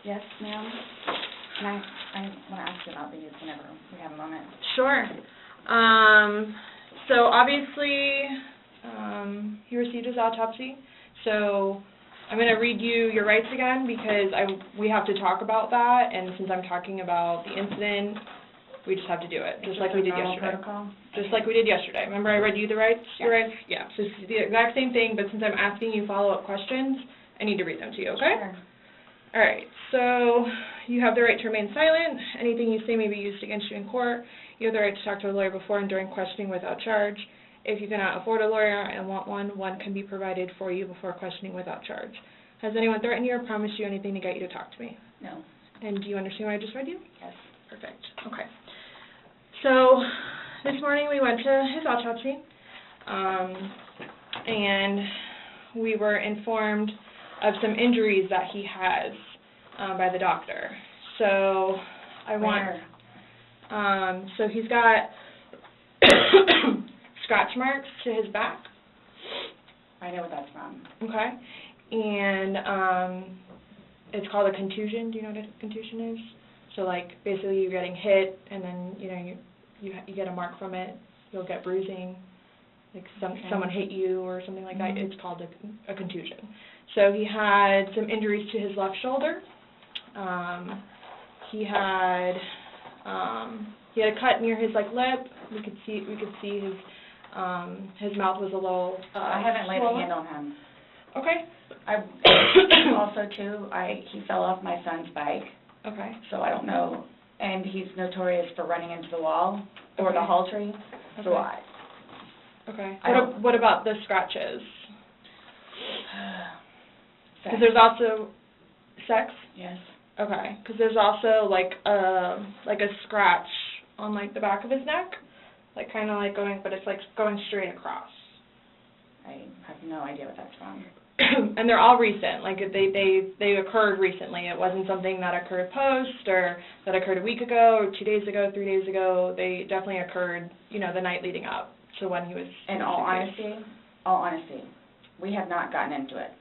Yes, ma'am. I want to ask you about these whenever we have a moment. Sure. So obviously, he received his autopsy. So I'm going to read you your rights again because we have to talk about that. And since I'm talking about the incident, we just have to do it, just like we did yesterday. Protocol? Just like we did yesterday. Remember I read you the rights? Your rights? Yeah. So it's the exact same thing, but since I'm asking you follow-up questions, I need to read them to you, okay? Sure. All right. So you have the right to remain silent. Anything you say may be used against you in court. You have the right to talk to a lawyer before and during questioning without charge. If you cannot afford a lawyer and want one can be provided for you before questioning without charge. Has anyone threatened you or promised you anything to get you to talk to me? No. And do you understand what I just read you? Yes. Perfect. Okay. So this morning we went to his autopsy, and we were informed of some injuries that he has by the doctor. So so he's got scratch marks to his back. I know what that's from. Okay. And it's called a contusion. Do you know what a contusion is? So like basically you're getting hit and then you get a mark from it. You'll get bruising. Like someone hit you or something like that. It's called a contusion. So he had some injuries to his left shoulder. He had a cut near his lip. We could see his mouth was a little I haven't laid swollen. a hand on him. Okay. Also too, he fell off my son's bike. Okay. So I don't know, and he's notorious for running into the wall or the hall tree. Okay. So Okay. What about the scratches? Because Sex. there's also sex. Yes. Okay. Because there's also like a scratch on the back of his neck, kind of going, but it's going straight across. I have no idea what that's from. And they're all recent. They occurred recently. It wasn't something that occurred post or that occurred a week ago or 2 days ago, 3 days ago. They definitely occurred, the night leading up to when he was. In all honesty, we have not gotten into it.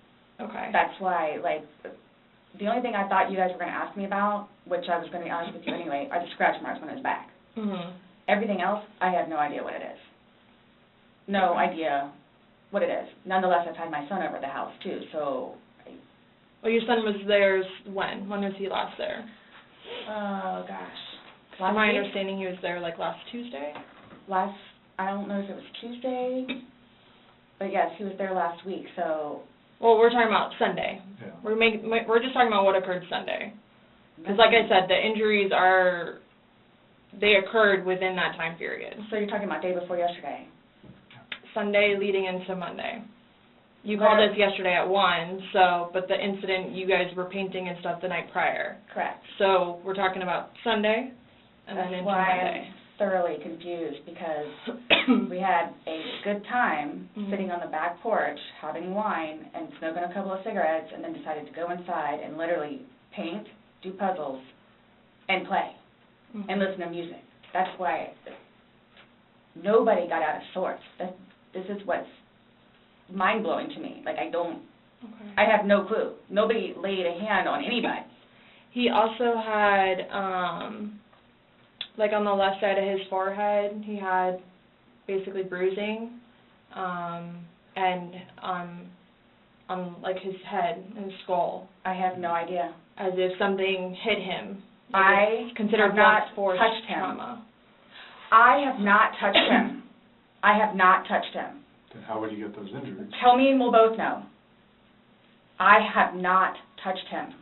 Okay. That's why, the only thing I thought you guys were going to ask me about, which I was going to be honest with you anyway, are the scratch marks on his back. Mhm. Everything else, I have no idea what it is. No idea what it is. Nonetheless, I've had my son over at the house too, so. Well, your son was there when? When was he last there? Oh gosh. From my understanding, he was there last Tuesday. I don't know if it was Tuesday, but yes, he was there last week. So. Well, we're talking about Sunday. Yeah. We're just talking about what occurred Sunday. Because, like I said, the injuries they occurred within that time period. So you're talking about day before yesterday. Sunday leading into Monday. You called us yesterday at 1, but the incident, you guys were painting and stuff the night prior. Correct. So we're talking about Sunday and then into Monday. That's why I'm thoroughly confused because we had a good time sitting on the back porch having wine and smoking a couple of cigarettes and then decided to go inside and literally paint, do puzzles, and play and listen to music. That's why nobody got out of sorts. This is what's mind-blowing to me. I have no clue. Nobody laid a hand on anybody. He also had, on the left side of his forehead, he had basically bruising, and on his head and his skull. I have no idea. As if something hit him. I considered have not force touched him. trauma. I have not touched him. I have not touched him. Then how would you get those injuries? Tell me and we'll both know. I have not touched him.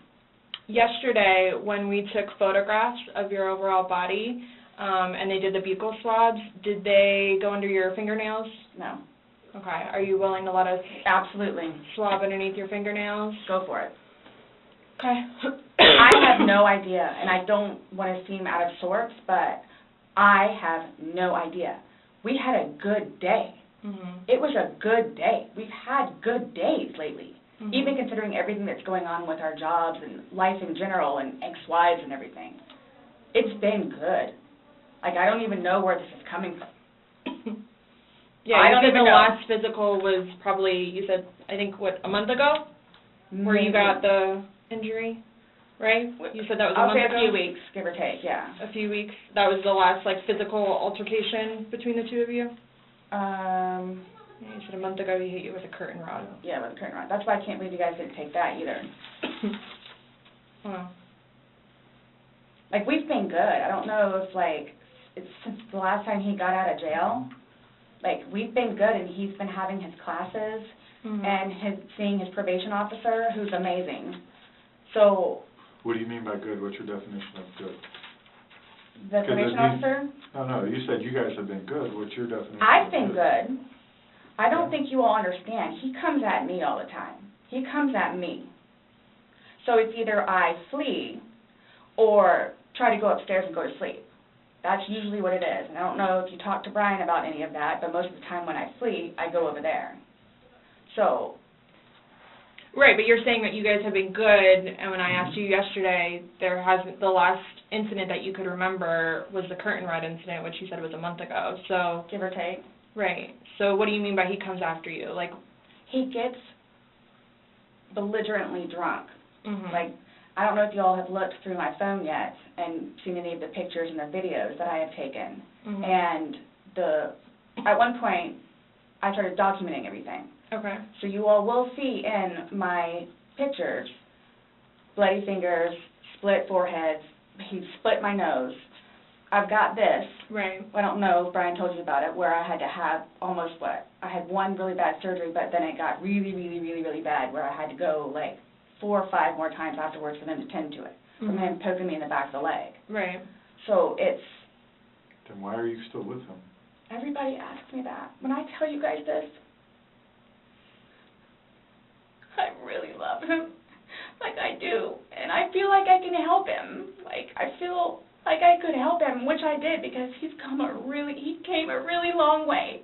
Yesterday, when we took photographs of your overall body, and they did the buccal swabs, did they go under your fingernails? No. Okay. Are you willing to let us Absolutely. swab underneath your fingernails? Go for it. Okay. I have no idea, and I don't want to seem out of sorts, but I have no idea. We had a good day. It was a good day. We've had good days lately, even considering everything that's going on with our jobs and life in general and ex-wives and everything. It's been good. I don't even know where this is coming from. Yeah, I don't you said even the know. last physical was probably, you said, I think, a month ago? Where you got the injury? right? You said that was a I'll month say ago? a few weeks, give or take, yeah. A few weeks. That was the last, like, physical altercation between the two of you? Yeah, you said a month ago he hit you with a curtain rod. Yeah, with a curtain rod. That's why I can't believe you guys didn't take that either. Wow. Like, we've been good. I don't know if, like, it's since the last time he got out of jail, like, we've been good, and he's been having his classes and seeing his probation officer, who's amazing. So... What do you mean by good? What's your definition of good? The probation officer? No, you said you guys have been good. What's your definition I've of been good. I don't think you all understand. He comes at me all the time. He comes at me. So it's either I flee or try to go upstairs and go to sleep. That's usually what it is. And I don't know if you talked to Brian about any of that, but most of the time when I flee, I go over there. So... Right, but you're saying that you guys have been good, and when I asked you yesterday, there hasn't, the last incident that you could remember was the curtain rod incident, which you said was a month ago, so... Give or take. Right, so what do you mean by he comes after you, like... He gets belligerently drunk. Mm-hmm. Like, I don't know if you all have looked through my phone yet and seen any of the pictures and the videos that I have taken. Mm-hmm. And at one point, I started documenting everything. Okay. So you all will see in my pictures bloody fingers, split foreheads, he split my nose. I've got this. Right. I don't know if Brian told you about it, where I had to have almost I had one really bad surgery, but then it got really, really, really, really bad, where I had to go like 4 or 5 more times afterwards for them to tend to it, from him poking me in the back of the leg. Right. So it's... Then why are you still with him? Everybody asks me that. When I tell you guys this, I really love him, like I do, and I feel like I can help him. Like, I feel like I could help him, which I did, because he came a really long way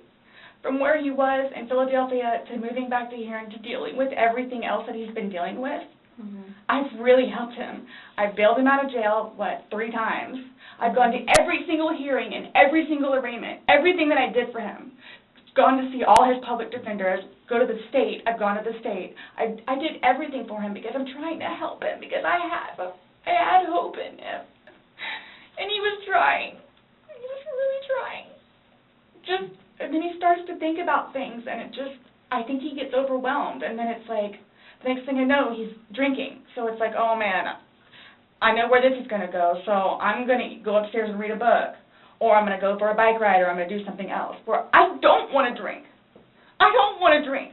from where he was in Philadelphia to moving back to here and to dealing with everything else that he's been dealing with. Mm-hmm. I've really helped him. I've bailed him out of jail, 3 times. I've gone to every single hearing and every single arraignment, everything that I did for him. Gone to see all his public defenders, go to the state. I've gone to the state. I did everything for him because I'm trying to help him, because I had hope in him. And he was trying. He was really trying. And then he starts to think about things, and I think he gets overwhelmed, and then it's like, the next thing I know, he's drinking. So it's like, oh man, I know where this is going to go, so I'm going to go upstairs and read a book, or I'm going to go for a bike ride, or I'm going to do something else. Where I don't want to drink. I don't want to drink.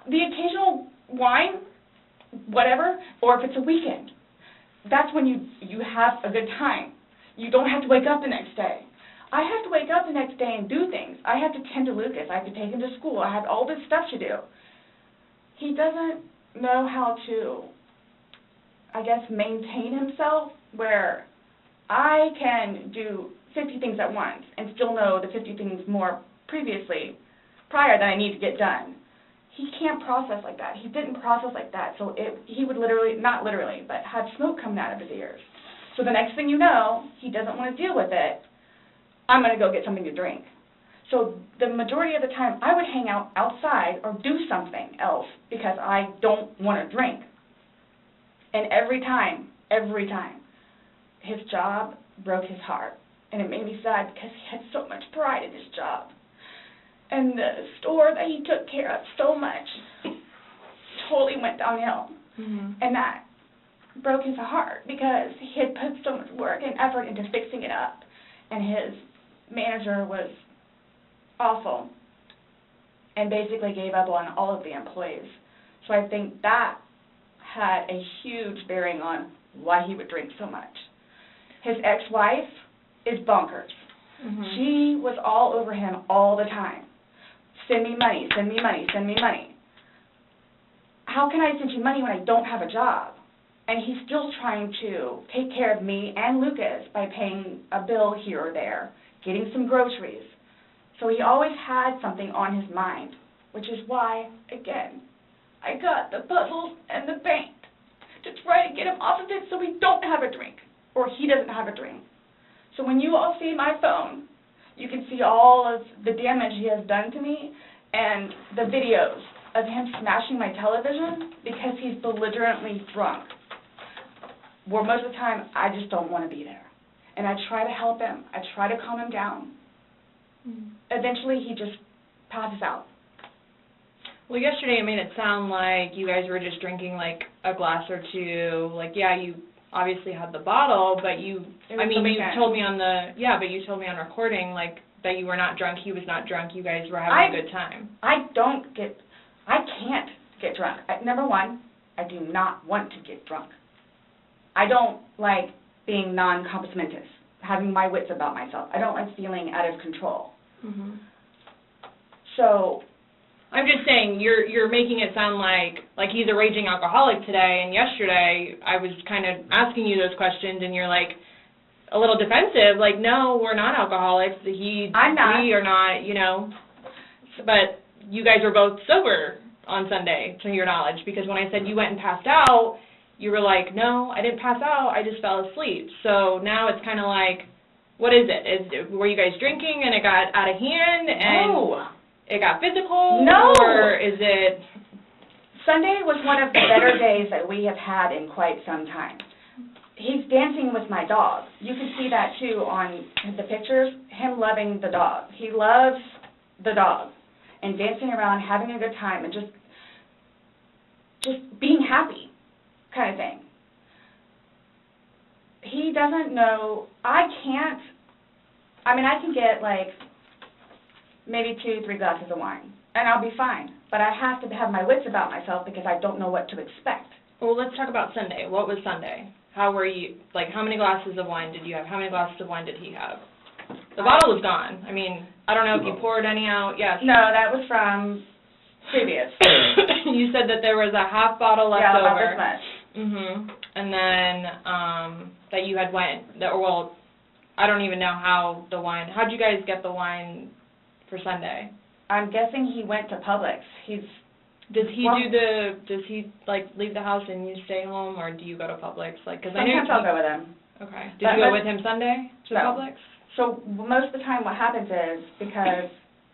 The occasional wine, whatever, or if it's a weekend, that's when you have a good time. You don't have to wake up the next day. I have to wake up the next day and do things. I have to tend to Lucas. I have to take him to school. I have all this stuff to do. He doesn't know how to, I guess, maintain himself, where I can do 50 things at once and still know the 50 things more prior that I need to get done. He can't process like that. He didn't process like that, so he would literally, not literally, but have smoke coming out of his ears. So the next thing you know, he doesn't want to deal with it. I'm going to go get something to drink. So the majority of the time, I would hang out outside or do something else because I don't want to drink. And every time, his job broke his heart. And it made me sad because he had so much pride in his job. And the store that he took care of so much totally went downhill. Mm-hmm. And that broke his heart because he had put so much work and effort into fixing it up. And his manager was awful and basically gave up on all of the employees. So I think that had a huge bearing on why he would drink so much. His ex-wife is bonkers. Mm-hmm. She was all over him all the time. Send me money, send me money, send me money. How can I send you money when I don't have a job? And he's still trying to take care of me and Lucas by paying a bill here or there, getting some groceries. So he always had something on his mind, which is why, again, I got the puzzles and the paint to try to get him off of it so we don't have a drink, or he doesn't have a drink. So when you all see my phone, you can see all of the damage he has done to me and the videos of him smashing my television because he's belligerently drunk. where most of the time I just don't want to be there. And I try to help him. I try to calm him down. Eventually he just passes out. Well, yesterday it made it sound like you guys were just drinking like a glass or two. Like, yeah, you obviously had the bottle, but you told me on recording like that you were not drunk, he was not drunk, you guys were having a good time. I can't get drunk. Number one, I do not want to get drunk. I don't like being non-compos mentis, having my wits about myself. I don't like feeling out of control. So I'm just saying, you're making it sound like he's a raging alcoholic today, and yesterday I was kind of asking you those questions, and you're like a little defensive, like, no, we're not alcoholics. I'm not. We are not, you know. But you guys were both sober on Sunday, to your knowledge, because when I said you went and passed out, you were like, no, I didn't pass out, I just fell asleep. So now it's kind of like, what is it? Were you guys drinking and it got out of hand and it got physical? No. Or is it... Sunday was one of the better days that we have had in quite some time. He's dancing with my dog. You can see that, too, on the pictures, him loving the dog. He loves the dog and dancing around, having a good time, and just being happy kind of thing. He doesn't know, I can get, like, maybe 2-3 glasses of wine, and I'll be fine. But I have to have my wits about myself because I don't know what to expect. Well, let's talk about Sunday. What was Sunday? How were you, like, how many glasses of wine did you have? How many glasses of wine did he have? The bottle was gone. I mean, I don't know if you poured any out. Yes. No, that was from previous. You said that there was a half bottle left over. Yeah, about this much. And then that you had well, I don't even know how the wine, how'd you guys get the wine for Sunday? I'm guessing he went to Publix. Does he like leave the house and you stay home, or do you go to Publix? Like, cause sometimes I'll go with him. Okay. Did you go with him Sunday to Publix? So most of the time what happens is, because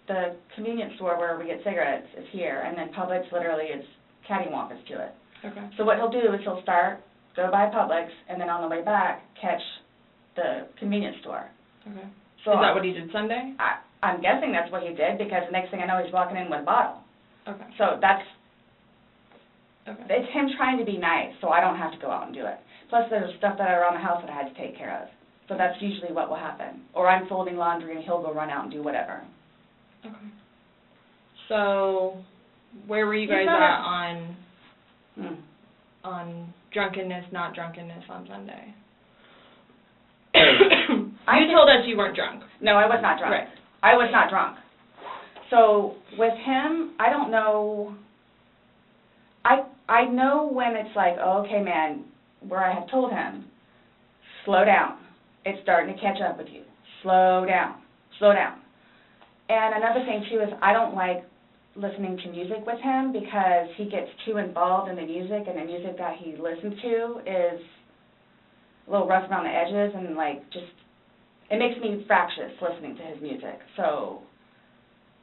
the convenience store where we get cigarettes is here, and then Publix literally is cattywampus to it. Okay. So what he'll do is he'll go by Publix, and then on the way back catch the convenience store. Okay. So is that what he did Sunday? I'm guessing that's what he did, because the next thing I know he's walking in with a bottle. Okay. So it's him trying to be nice, so I don't have to go out and do it. Plus there's stuff that are around the house that I had to take care of. So that's usually what will happen. Or I'm folding laundry and he'll go run out and do whatever. Okay. So where were you guys at on drunkenness, not drunkenness on Sunday? You told us you weren't drunk. No, I was not drunk. Right. I was not drunk. So with him, I don't know. I know when it's like, oh, okay, man, where I have told him, slow down. It's starting to catch up with you. Slow down. Slow down. And another thing, too, is I don't like listening to music with him because he gets too involved in the music, and the music that he listens to is a little rough around the edges, and, like, it makes me fractious listening to his music. So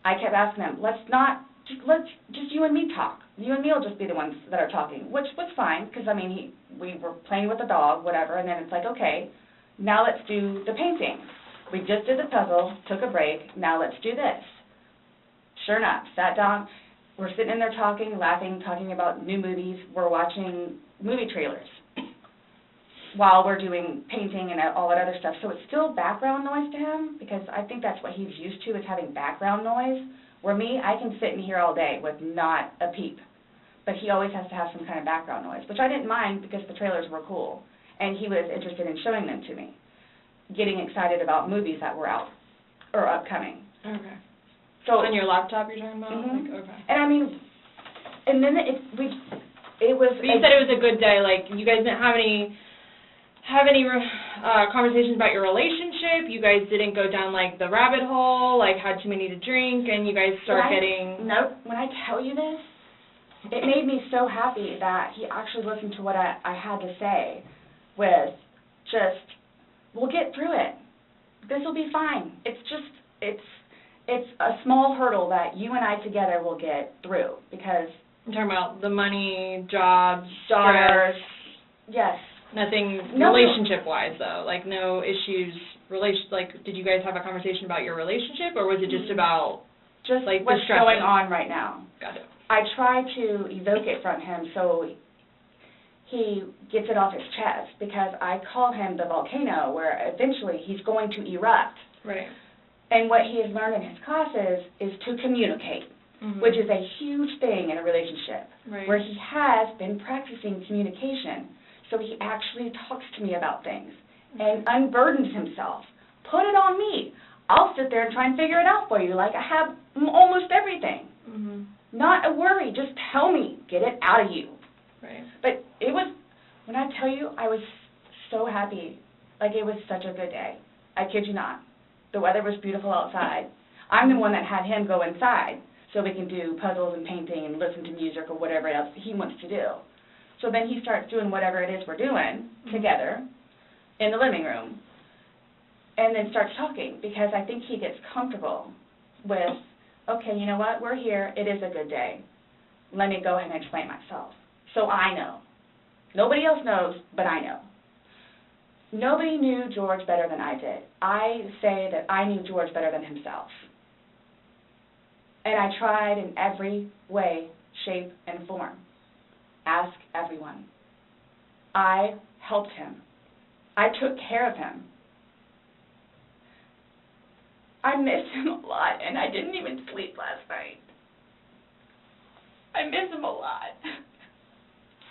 I kept asking him, let's just you and me talk. You and me will just be the ones that are talking, which was fine, because, I mean, we were playing with the dog, whatever, and then it's like, okay, now let's do the painting. We just did the puzzle, took a break, now let's do this. Sure enough, sat down, we're sitting in there talking, laughing, talking about new movies, we're watching movie trailers while we're doing painting and all that other stuff. So it's still background noise to him, because I think that's what he's used to, is having background noise, where me, I can sit in here all day with not a peep. But he always has to have some kind of background noise, which I didn't mind because the trailers were cool, and he was interested in showing them to me, getting excited about movies that were out or upcoming. Okay. So on your laptop you're talking about? Mm-hmm. Like, okay. And I mean, and then it was... But you said it was a good day, like you guys didn't have any conversations about your relationship, you guys didn't go down like the rabbit hole, like had too many to drink, and you guys start getting... Nope. When I tell you this, it made me so happy that he actually listened to what I had to say with just, we'll get through it. This will be fine. It's a small hurdle that you and I together will get through, because... I'm talking about the money, jobs, daughters. Yes. Nothing No. relationship-wise, though? Like, no issues, did you guys have a conversation about your relationship, or was it just about, Just like, what's the going stresses? on right now. Got it. I try to evoke it from him so he gets it off his chest, because I call him the volcano, where eventually he's going to erupt. Right. And what he has learned in his classes is to communicate, Mm-hmm. which is a huge thing in a relationship, Right. where he has been practicing communication. So he actually talks to me about things and unburdens himself. Put it on me. I'll sit there and try and figure it out for you, like I have almost everything. Mm-hmm. Not a worry, just tell me, get it out of you. Right. But it was, when I tell you, I was so happy. Like, it was such a good day. I kid you not. The weather was beautiful outside. I'm the one that had him go inside so we can do puzzles and painting and listen to music or whatever else he wants to do. So then he starts doing whatever it is we're doing together in the living room, and then starts talking, because I think he gets comfortable with, okay, you know what, we're here, it is a good day. Let me go ahead and explain myself. So I know. Nobody else knows, but I know. Nobody knew George better than I did. I say that I knew George better than himself. And I tried in every way, shape, and form. Ask everyone. I helped him. I took care of him. I miss him a lot, and I didn't even sleep last night. I miss him a lot.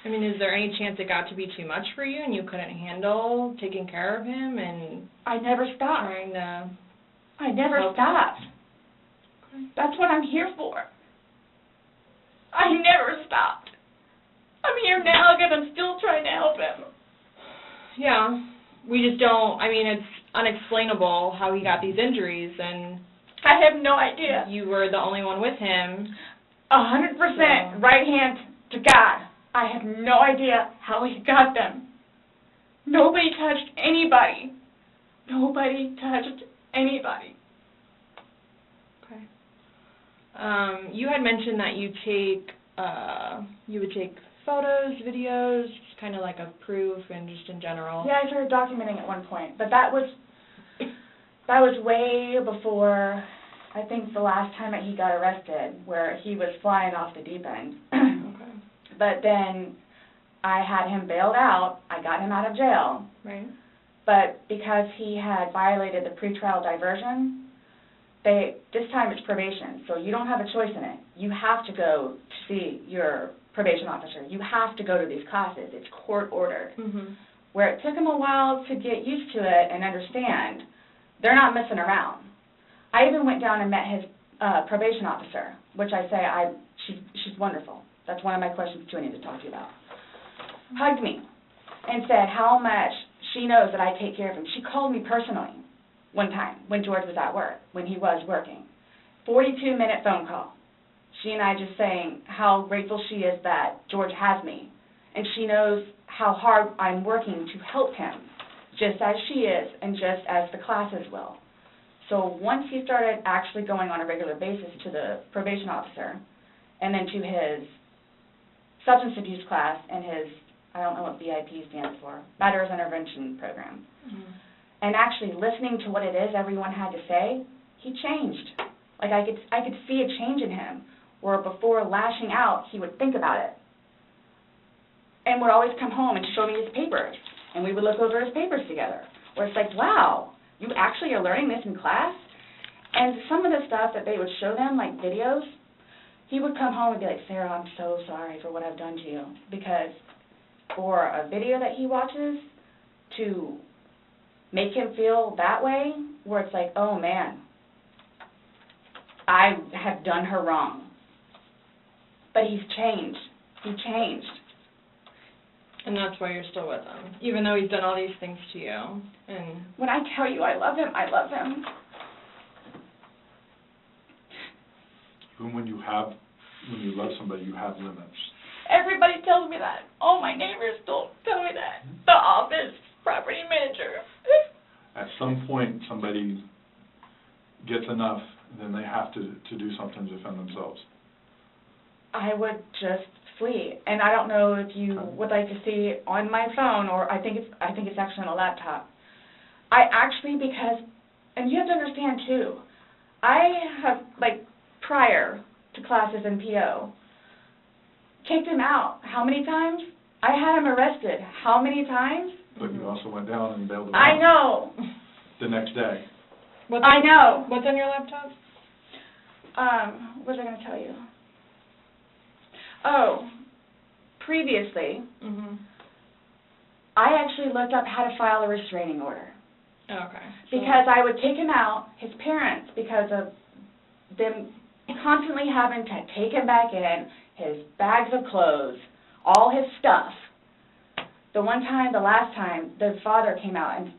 I mean, is there any chance it got to be too much for you and you couldn't handle taking care of him and I never stopped. trying to... I never help? stopped. That's what I'm here for. I never stopped. I'm here now because I'm still trying to help him. Yeah, we just don't, I mean, it's unexplainable how he got these injuries, and I have no idea. you were the only one with him. 100% So- right hand to God. I have no idea how he got them. Nobody touched anybody. Nobody touched anybody. Okay. You had mentioned that you would take photos, videos, just kind of like a proof and just in general. Yeah, I started documenting at one point, but that was way before, I think, the last time that he got arrested, where he was flying off the deep end. Okay. But then I had him bailed out. I got him out of jail. Right. But because he had violated the pretrial diversion, this time it's probation, so you don't have a choice in it. You have to go to see your probation officer. You have to go to these classes. It's court-ordered. Mm-hmm. Where it took him a while to get used to it and understand, they're not messing around. I even went down and met his probation officer, which I say she's wonderful. That's one of my questions, too, I need to talk to you about. Hugged me and said how much she knows that I take care of him. She called me personally one time when George was at work, when he was working. 42-minute phone call. She and I just saying how grateful she is that George has me. And she knows how hard I'm working to help him, just as she is and just as the classes will. So once he started actually going on a regular basis to the probation officer, and then to his substance abuse class and his, I don't know what BIP stands for, Matters Intervention Program, and actually listening to what it is everyone had to say, he changed. Like, I could see a change in him, where before lashing out, he would think about it. And would always come home and show me his papers, and we would look over his papers together, where it's like, wow, you actually are learning this in class? And some of the stuff that they would show them, like videos, he would come home and be like, Sarah, I'm so sorry for what I've done to you. Because for a video that he watches to make him feel that way, where it's like, oh man, I have done her wrong. But he's changed. He changed. And that's why you're still with him, even though he's done all these things to you. And when I tell you I love him, I love him. Even when you love somebody, you have limits. Everybody tells me that. All my neighbors still tell me that. The office, property manager. At some point, somebody gets enough, then they have to do something to defend themselves. I would just sweet. And I don't know if you would like to see it on my phone, or I think it's actually on a laptop. I actually, because, and you have to understand too, I have, like, prior to classes in PO, kicked him out. How many times? I had him arrested. How many times? But you also went down and bailed him I out know. the next day. I know. What's on your laptop? What was I going to tell you? Oh, previously, I actually looked up how to file a restraining order. Okay. Because I would take him out, his parents, because of them constantly having to take him back in, his bags of clothes, all his stuff. The last time, the father came out and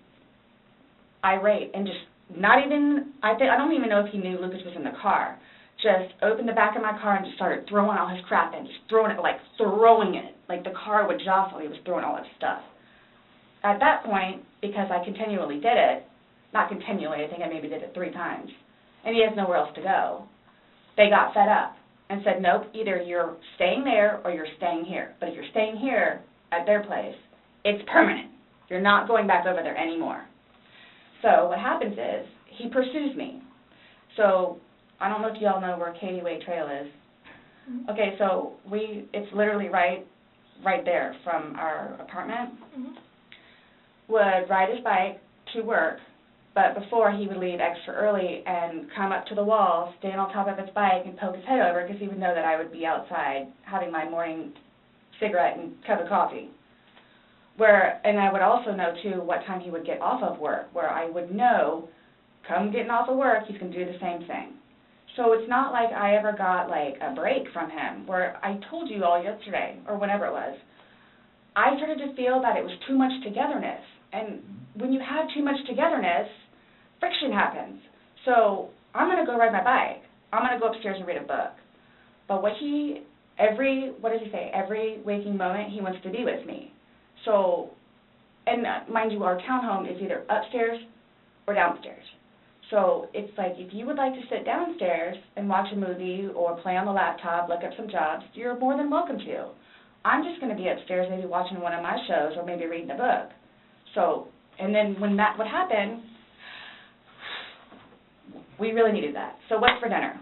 irate and just not even, I don't even know if he knew Lucas was in the car, just opened the back of my car and just started throwing all his crap in, just throwing it, like the car would jostle, he was throwing all his stuff. At that point, because I continually did it, not continually, I think I maybe did it 3 times, and he has nowhere else to go, they got fed up and said, nope, either you're staying there or you're staying here. But if you're staying here at their place, it's permanent. You're not going back over there anymore. So what happens is, he pursues me. So I don't know if you all know where Katie Way Trail is. Okay, so it's literally right there from our apartment. Would ride his bike to work, but before he would leave extra early and come up to the wall, stand on top of his bike and poke his head over because he would know that I would be outside having my morning cigarette and cup of coffee. And I would also know, too, what time he would get off of work, where I would know, come getting off of work, he's going to do the same thing. So it's not like I ever got, like, a break from him, where I told you all yesterday, or whenever it was, I started to feel that it was too much togetherness. And when you have too much togetherness, friction happens. So I'm going to go ride my bike. I'm going to go upstairs and read a book. But every waking moment, he wants to be with me. So, and mind you, our townhome is either upstairs or downstairs. So it's like, if you would like to sit downstairs and watch a movie or play on the laptop, look up some jobs, you're more than welcome to. I'm just going to be upstairs maybe watching one of my shows or maybe reading a book. So, and then when that would happen, we really needed that. So what's for dinner?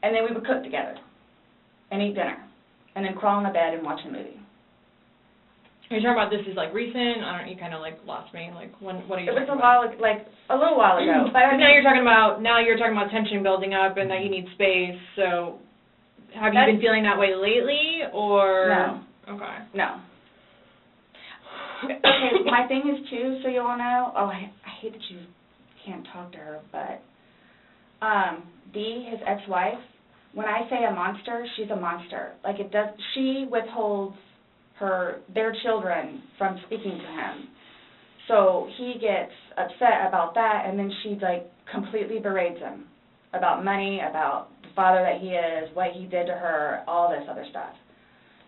And then we would cook together and eat dinner and then crawl in the bed and watch a movie. Are you talking about this is like recent? You kind of like lost me. Like what are you? It was a little while ago. But I mean, now you're talking about tension building up and that you need space. So have you been feeling that way lately, or no? Okay. No. Okay. My thing is too, so you all know. Oh, I hate that you can't talk to her, but Dee, his ex-wife. When I say a monster, she's a monster. Like she withholds their children from speaking to him. So he gets upset about that, and then she, like, completely berates him about money, about the father that he is, what he did to her, all this other stuff.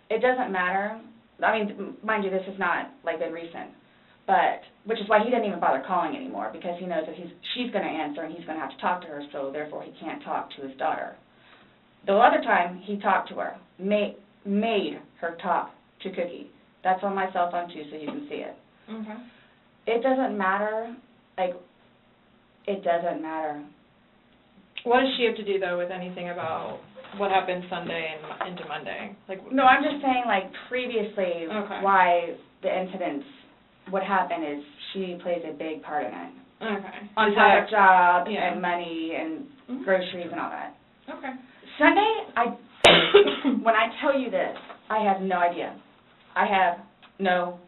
It doesn't matter. I mean, mind you, this is not, like, been recent, but, which is why he didn't even bother calling anymore, because he knows that she's going to answer and he's going to have to talk to her, so therefore he can't talk to his daughter. The other time he talked to her, made her talk to Cookie. That's on my cell phone too, so you can see it. Okay. It doesn't matter. Like, it doesn't matter. What does she have to do though with anything about what happened Sunday and into Monday? Like. No, I'm just saying, like, previously, why the incidents would happen is she plays a big part in it. Okay. On top of job and money and groceries and all that. Okay. Sunday, when I tell you this, I have no idea. I have no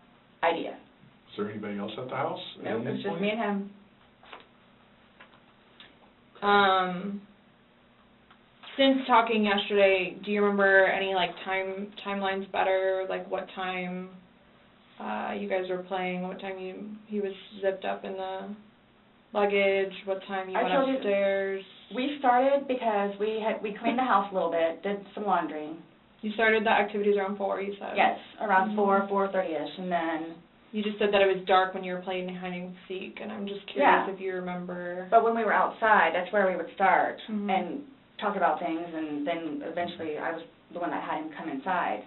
idea. Is there anybody else at the house? No, it was just me and him. Since talking yesterday, do you remember any, like, timelines better? Like, what time you guys were playing, what time he was zipped up in the luggage, what time you went upstairs? We started because we cleaned the house a little bit, did some laundry. You started the activities around 4, you said? Yes, around 4:30ish, and then... You just said that it was dark when you were playing hide and seek, and I'm just curious if you remember... But when we were outside, that's where we would start, and talk about things, and then eventually I was the one that had him come inside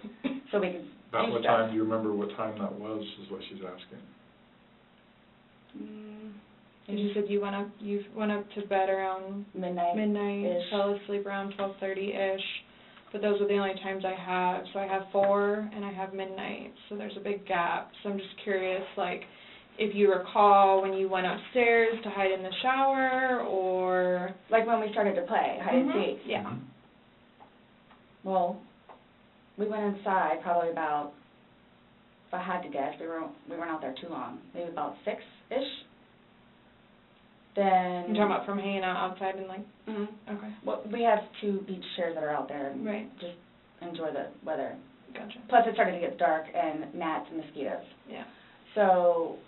so we could About do what stuff. time, do you remember what time that was, is what she's asking? And you said you went up to bed around midnight, fell asleep around 12:30-ish, but those are the only times I have. So I have 4 and I have midnight, so there's a big gap. So I'm just curious, like, if you recall when you went upstairs to hide in the shower, or... Like when we started to play hide and seek. Yeah. Well, we went inside probably about, if I had to guess, we weren't out there too long, maybe about 6-ish. Then... You're talking about from hanging out outside and like... Okay. Well, we have 2 beach chairs that are out there and Right. just enjoy the weather. Gotcha. Plus it started to get dark and gnats and mosquitoes. Yeah. So,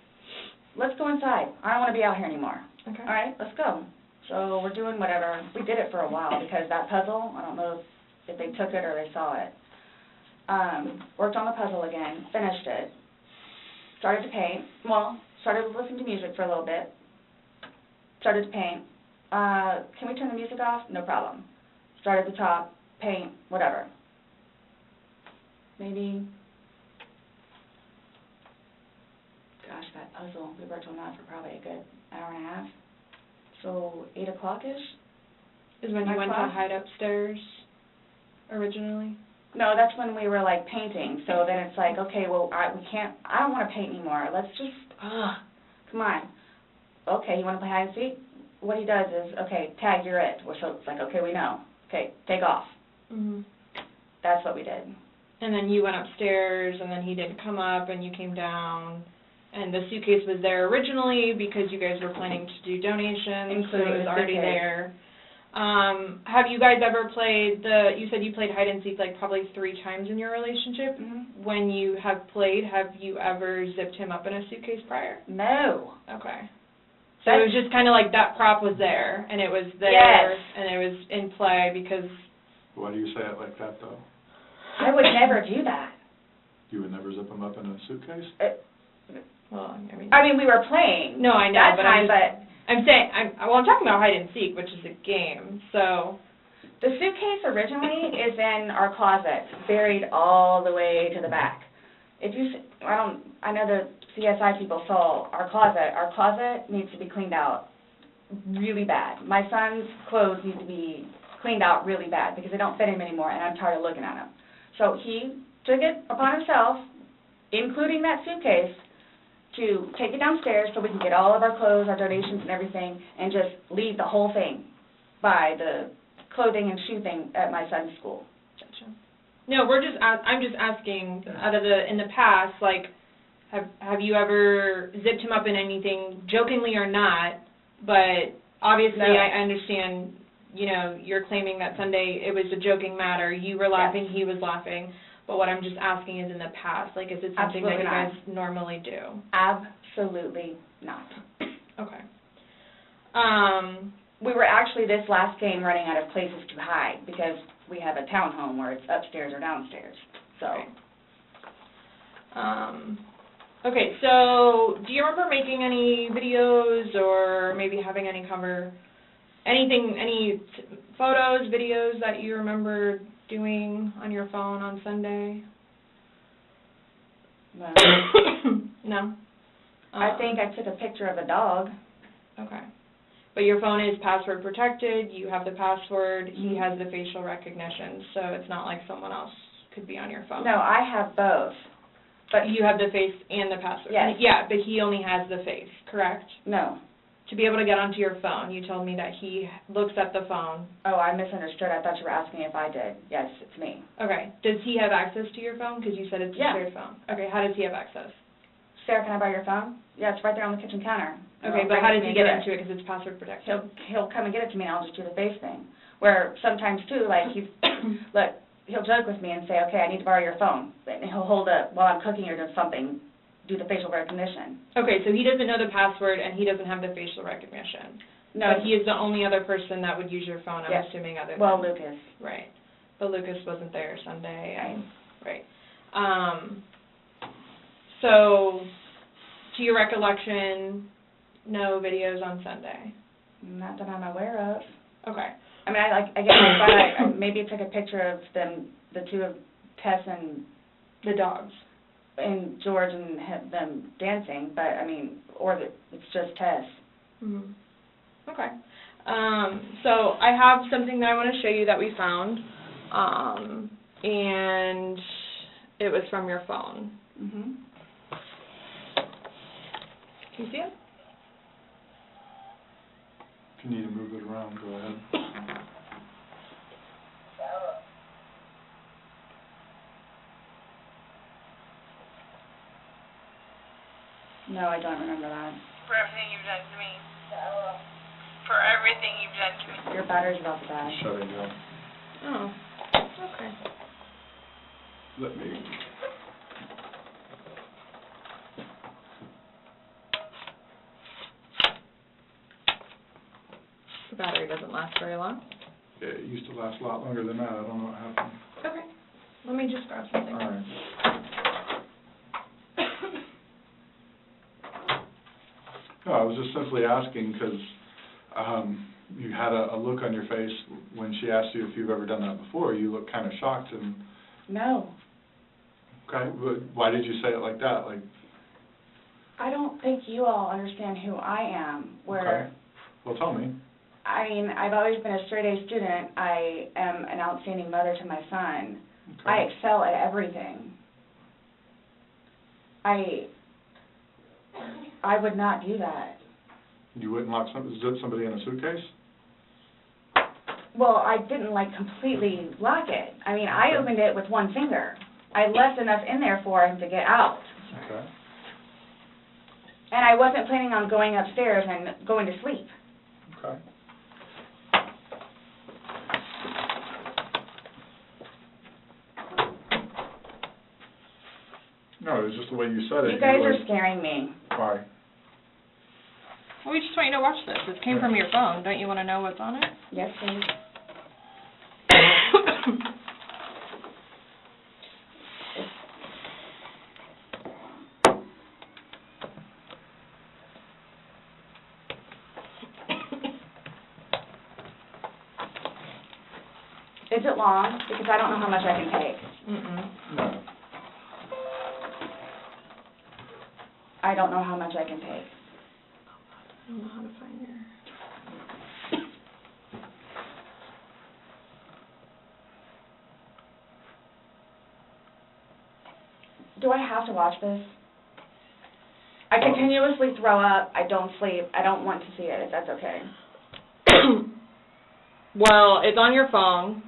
let's go inside. I don't want to be out here anymore. Okay. All right, let's go. So we're doing whatever. We did it for a while because that puzzle, I don't know if they took it or they saw it. Worked on the puzzle again, finished it, started to paint. Well, started to listen to music for a little bit. Started to paint. Can we turn the music off? No problem. Start at the top, paint, whatever. Maybe, gosh, that puzzle, we worked on that for probably a good hour and a half. So 8 o'clock-ish? Is when you went to hide upstairs originally? No, that's when we were like painting. So then it's like, okay, well, I don't want to paint anymore. Let's just, come on. Okay, you want to play hide and seek? What he does is, okay, tag, you're it. So it's like, okay, we know. Okay, take off. That's what we did. And then you went upstairs, and then he didn't come up, and you came down, and the suitcase was there originally because you guys were planning to do donations, so it was already there. Have you guys ever played you said you played hide and seek like probably 3 times in your relationship. When you have played, have you ever zipped him up in a suitcase prior? No. Okay. So it was just kind of like that prop was there, and it was there, and it was in play because... Why do you say it like that, though? I would never do that. You would never zip them up in a suitcase? Well, I mean, we were playing. No, I know, that but time, I'm saying, I'm talking about hide and seek, which is a game, so... The suitcase originally is in our closet, buried all the way to the back. If you, I know the CSI people saw our closet. Our closet needs to be cleaned out really bad. My son's clothes need to be cleaned out really bad because they don't fit him anymore, and I'm tired of looking at them. So he took it upon himself, including that suitcase, to take it downstairs so we can get all of our clothes, our donations and everything, and just leave the whole thing by the clothing and shoe thing at my son's school. Gotcha. No, I'm just asking, in the past, like, have you ever zipped him up in anything, jokingly or not, but obviously No. I understand, you know, you're claiming that Sunday it was a joking matter, you were laughing, he was laughing, but what I'm just asking is in the past, like, is it something that you guys normally do? Absolutely not. Okay. We were actually this last game running out of places to hide because we have a townhome where it's upstairs or downstairs. So. Okay, so do you remember making any videos or maybe having any any photos, videos that you remember doing on your phone on Sunday? No. No? I think I took a picture of a dog. Okay. But your phone is password protected, you have the password, he has the facial recognition, so it's not like someone else could be on your phone. No, I have both. But you have the face and the password? Yes. Yeah, but he only has the face, correct? No. To be able to get onto your phone, you told me that he looks at the phone. Oh, I misunderstood. I thought you were asking if I did. Yes, it's me. Okay. Does he have access to your phone? Because you said it's a shared phone. Okay, how does he have access? Sarah, can I borrow your phone? Yeah, it's right there on the kitchen counter. Okay, but how does he get into it because it's password protected? He'll come and get it to me and I'll just do the face thing. Where sometimes too, like he'll joke with me and say, okay, I need to borrow your phone. And he'll hold it while I'm cooking or doing something, do the facial recognition. Okay, so he doesn't know the password and he doesn't have the facial recognition. No. But he is the only other person that would use your phone, I'm assuming, other than... Well, Lucas. Right. But Lucas wasn't there Sunday. Right. So, to your recollection, no videos on Sunday? Not that I'm aware of. Okay. I mean, I guess I thought maybe took a picture of them, the two of Tess and The dogs. George and them dancing, but I mean, or it's just Tess. Mm-hmm. Okay. So I have something that I want to show you that we found, and it was from your phone. Mm-hmm. Can you see it? If you need to move it around, go ahead. No, I don't remember that. For everything you've done to me. For everything you've done to me. Your battery's about to die. Shutting down. Oh, okay. Let me. The battery doesn't last very long. Yeah, it used to last a lot longer than that. I don't know what happened. Okay. Let me just grab something. All right. No, I was just simply asking because you had a look on your face when she asked you if you've ever done that before. You looked kind of shocked and... No. Okay, but why did you say it like that? Like... I don't think you all understand who I am, where... Okay. Well, tell me. I mean, I've always been a straight-A student. I am an outstanding mother to my son. Okay. I excel at everything. I would not do that. You wouldn't lock zip somebody in a suitcase? Well, I didn't, like, completely lock it. I mean, I Okay. opened it with one finger. I left enough in there for him to get out. Okay. And I wasn't planning on going upstairs and going to sleep. Okay. No, it was just the way you said it. You guys were are scaring me. Why? Well, we just want you to watch this. It came from your phone. Don't you want to know what's on it? Yes, please. Is it long? Because I don't know how much I can take. Mm-mm. No. I don't know how much I can take. I don't know how to find your... Do I have to watch this? I continuously throw up. I don't sleep. I don't want to see it, if that's okay. Well, it's on your phone,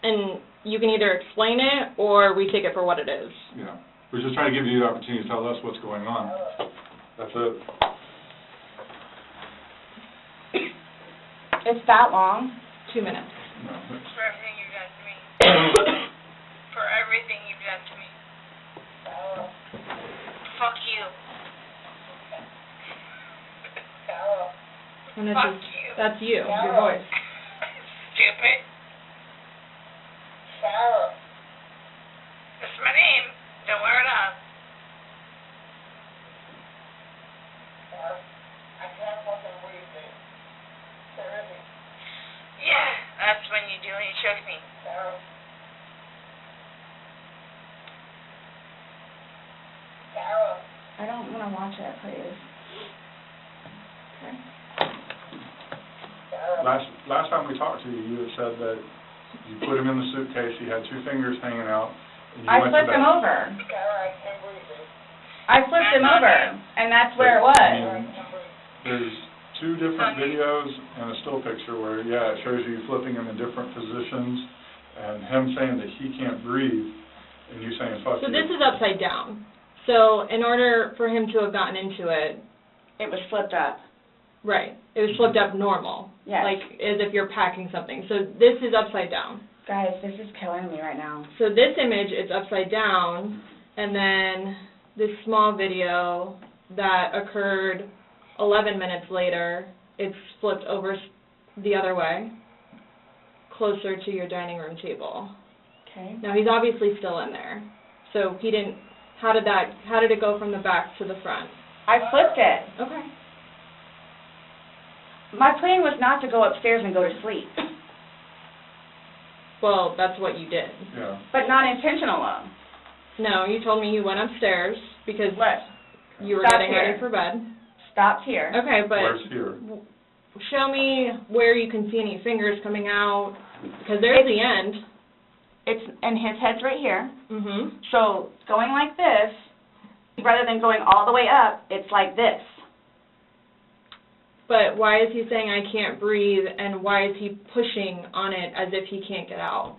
and you can either explain it or we take it for what it is. Yeah. We're just trying to give you the opportunity to tell us what's going on. That's it. It's that long? 2 minutes. No. For everything you've done to me. For everything you've done to me. Fuck you. And it's Fuck just, you. that's you, your voice. Stupid. Sarah. That's my name. Don't wear it up. I can't fucking breathe it. Yeah, that's when you do when you choke me. Sarah. I don't want to watch it, please. Okay. Last time we talked to you, you had said that you put him in the suitcase, he had 2 fingers hanging out, and you I went to flipped bed. him over. Sarah, I can't breathe it. I flipped him over, and that's where it I was. mean, there's 2 different videos and a still picture where, yeah, it shows you flipping him in different positions, and him saying that he can't breathe, and you saying, fuck you. So this is upside down. So in order for him to have gotten into it, It was flipped up. right, it was flipped up normal. Yes. Like as if you're packing something. So this is upside down. Guys, this is killing me right now. So this image, it's upside down, and then this small video that occurred 11 minutes later, it's flipped over the other way, closer to your dining room table. Okay. Now he's obviously still in there. So he didn't, how did it go from the back to the front? I flipped it. Okay. My plan was not to go upstairs and go to sleep, Well, that's what you did. Yeah. but not intentional. No, you told me you went upstairs because What? you were Stop getting here. ready for bed. Stopped here. Okay, but Where's here? show me where you can see any fingers coming out, because there's the end. And his head's right here. Mhm. So going like this, rather than going all the way up, it's like this. But why is he saying I can't breathe, and why is he pushing on it as if he can't get out?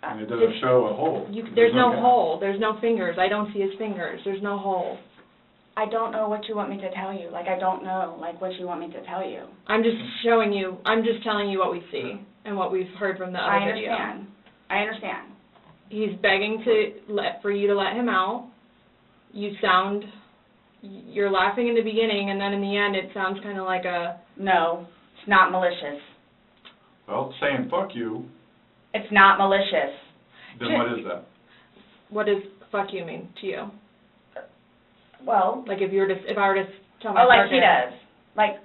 And it doesn't show a hole. There's no gap. hole. There's no fingers. I don't see his fingers. There's no hole. I don't know what you want me to tell you. Like, I don't know, like, what you want me to tell you. I'm just showing you. I'm just telling you what we see and what we've heard from the other video. I understand. He's begging for you to let him out. You're laughing in the beginning, and then in the end, it sounds kind of like a. No, it's not malicious. Well, saying fuck you, It's not malicious. then what is that? What does "fuck you" mean to you? Well, Like if I were to tell my like he partner. does. Like,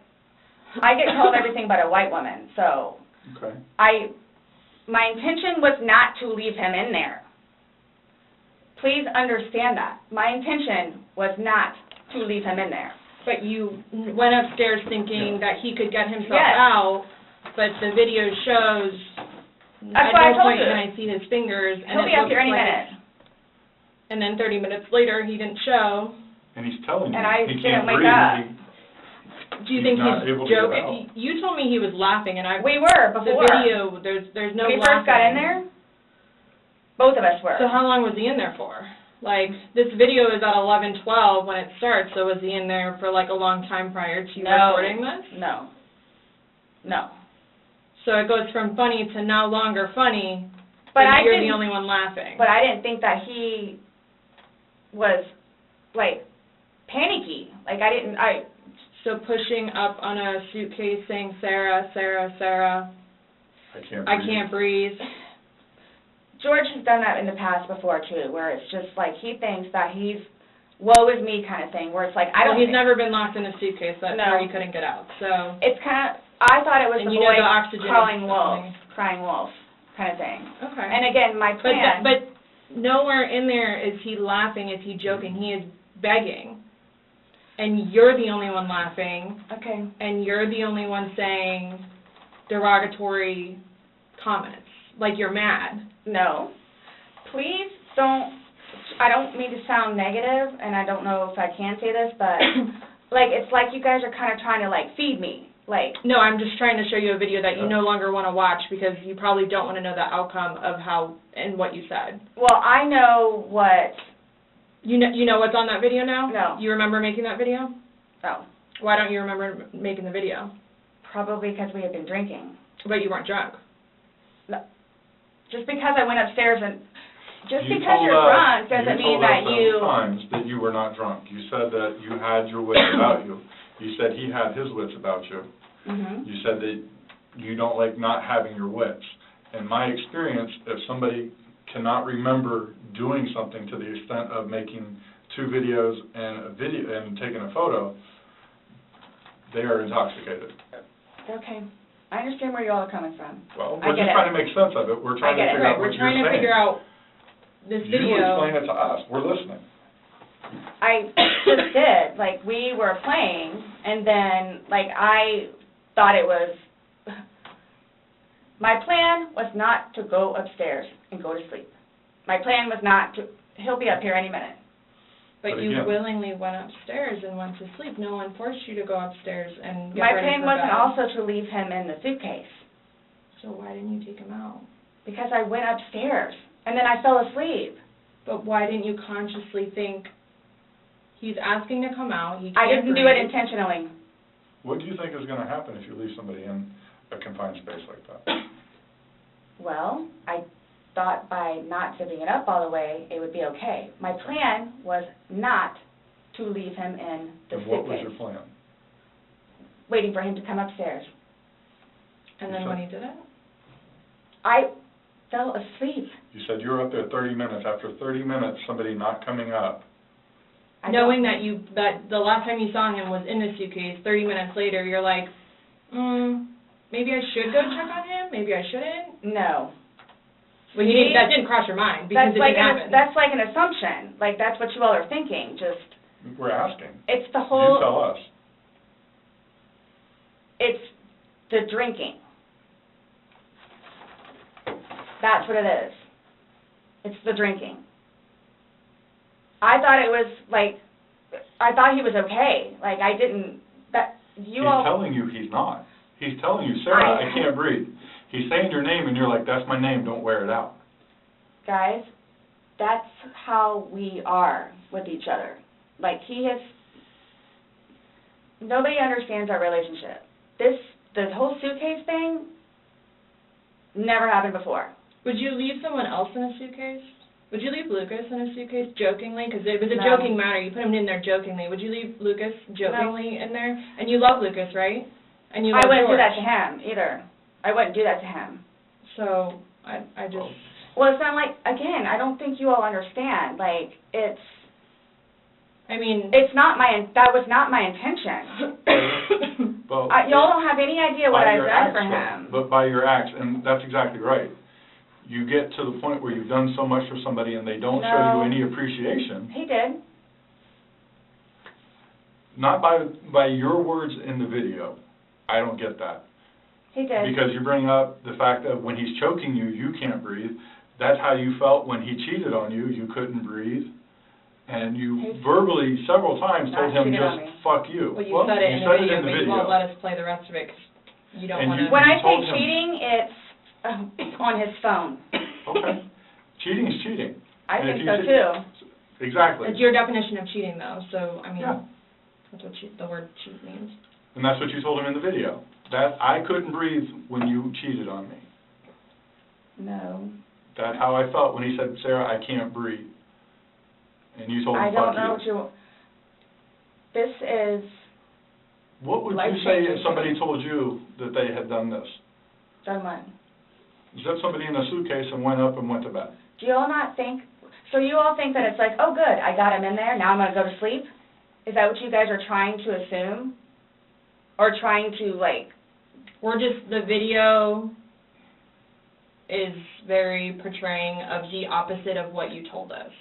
I get called everything but a white woman, so Okay. my intention was not to leave him in there. Please understand that. My intention was not to leave him in there. But you went upstairs thinking that he could get himself Yes. out, but the video shows That's at why I no told point you. can I see his fingers. And He'll it be up looks here any like- minute. And then 30 minutes later, he didn't show. And he's telling you And I he didn't can't wake breathe. up. Do you He's think not he's able to get joking? You told me he was laughing, and We were the before. video, there's no When we laughing. first got in there, both of us were. So how long was he in there for? Like, this video is at 11:12 when it starts, so was he in there for like a long time prior to you recording this? No. No. So it goes from funny to no longer funny, But and I you're didn't, the only one laughing. but I didn't think that he was, like, panicky. Like, So pushing up on a suitcase saying, Sarah, Sarah, Sarah, I can't breathe. I can't breathe. George has done that in the past before, too, where it's just like he thinks that he's woe is me kind of thing, where it's like, I Well, don't he's think- never been locked in a suitcase, that's No. where he couldn't get out, so. It's kind of, I thought it was And the you know boy the oxygen crying is wolf, something. crying wolf kind of thing. Okay. And again, my plan. But nowhere in there is he laughing, is he joking, he is begging. And you're the only one laughing, Okay. and you're the only one saying derogatory comments, like you're mad. No. Please don't, I don't mean to sound negative, and I don't know if I can say this, but, like, it's like you guys are kind of trying to, like, feed me. Like, No, I'm just trying to show you a video that you no longer want to watch because you probably don't want to know the outcome of how and what you said. well, I know what, You know what's on that video now? No. You remember making that video? oh, Why don't you remember making the video? probably because we had been drinking. But you weren't drunk. Just because I went upstairs and, just You because told you're us- drunk doesn't mean that You told us several times that you were not drunk. You said that you had your wits about you. You said he had his wits about you. Mhm. You said that you don't like not having your wits. In my experience, if somebody cannot remember doing something to the extent of making 2 videos and taking a photo, they are intoxicated. Okay. I understand where you all are coming from. Well, I we're get just it. trying to make sense of it. We're trying to get it. figure Right, out we're what you're trying saying. to figure out this You video. explain it to us. We're listening. I just did. Like, we were playing, and then, like, I thought it was, my plan was not to go upstairs and go to sleep. My plan was not to, he'll be up here any minute. But But you again- willingly went upstairs and went to sleep. No one forced you to go upstairs and get My ready plan for wasn't bed. also to leave him in the suitcase, So why didn't you take him out? because I went upstairs, and then I fell asleep. But why didn't you consciously think, he's asking to come out, he can't I didn't do it breathe. intentionally. What do you think is going to happen if you leave somebody in a confined space like that? Well, I thought by not zipping it up all the way, it would be okay. My plan was not to leave him in the And what was your suitcase, plan? waiting for him to come upstairs. And then when he did it? I fell asleep. You said you were up there 30 minutes. After 30 minutes, somebody not coming up. I Knowing that the last time you saw him was in the suitcase, 30 minutes later, you're like, Maybe I should go check on him, maybe I shouldn't. No. Well, that didn't cross your mind because it didn't happen. That's like an assumption. Like, that's what you all are thinking, just. We're asking. It's the whole. You tell us. It's the drinking. That's what it is. It's the drinking. I thought it was, like, I thought he was okay. Like, I didn't, He's telling you he's not. He's telling you, Sarah, I can't breathe. He's saying your name, and you're like, that's my name, don't wear it out. Guys, that's how we are with each other. Like, nobody understands our relationship. The whole suitcase thing never happened before. Would you leave someone else in a suitcase? Would you leave Lucas in a suitcase jokingly? Because it was a joking matter. You put him in there jokingly. Would you leave Lucas jokingly in there? And you love Lucas, right? And you love I wouldn't George. do that to him either. I wouldn't do that to him. So I just. Well, it's not like, again, I don't think you all understand. Like, it's. I mean. It's not that was not my intention. Well, y'all don't have any idea what I've done for him. But by your acts, and that's exactly right. You get to the point where you've done so much for somebody and they don't show you any appreciation. He did. Not by your words in the video. I don't get that. He did. Because you bring up the fact that when he's choking you, you can't breathe. That's how you felt when he cheated on you. You couldn't breathe. And you verbally, several times, told him just, fuck you. Well, you said it in the video, but you won't let us play the rest of it because you don't want to. When I say cheating, it's on his phone. Okay. Cheating is cheating. I think so, too. Exactly. It's your definition of cheating, though, so, I mean, that's what the word cheat means. And that's what you told him in the video. That I couldn't breathe when you cheated on me. No. That's how I felt when he said, Sarah, I can't breathe. And you told him, I don't know what you... This is... What would you say if somebody told you that they had done this? Done what? Zipped somebody in a suitcase and went up and went to bed. Do you all not think... So you all think that it's like, oh, good, I got him in there, now I'm going to go to sleep? Is that what you guys are trying to assume? Or trying to, like... We're just... The video is very portraying of the opposite of what you told us.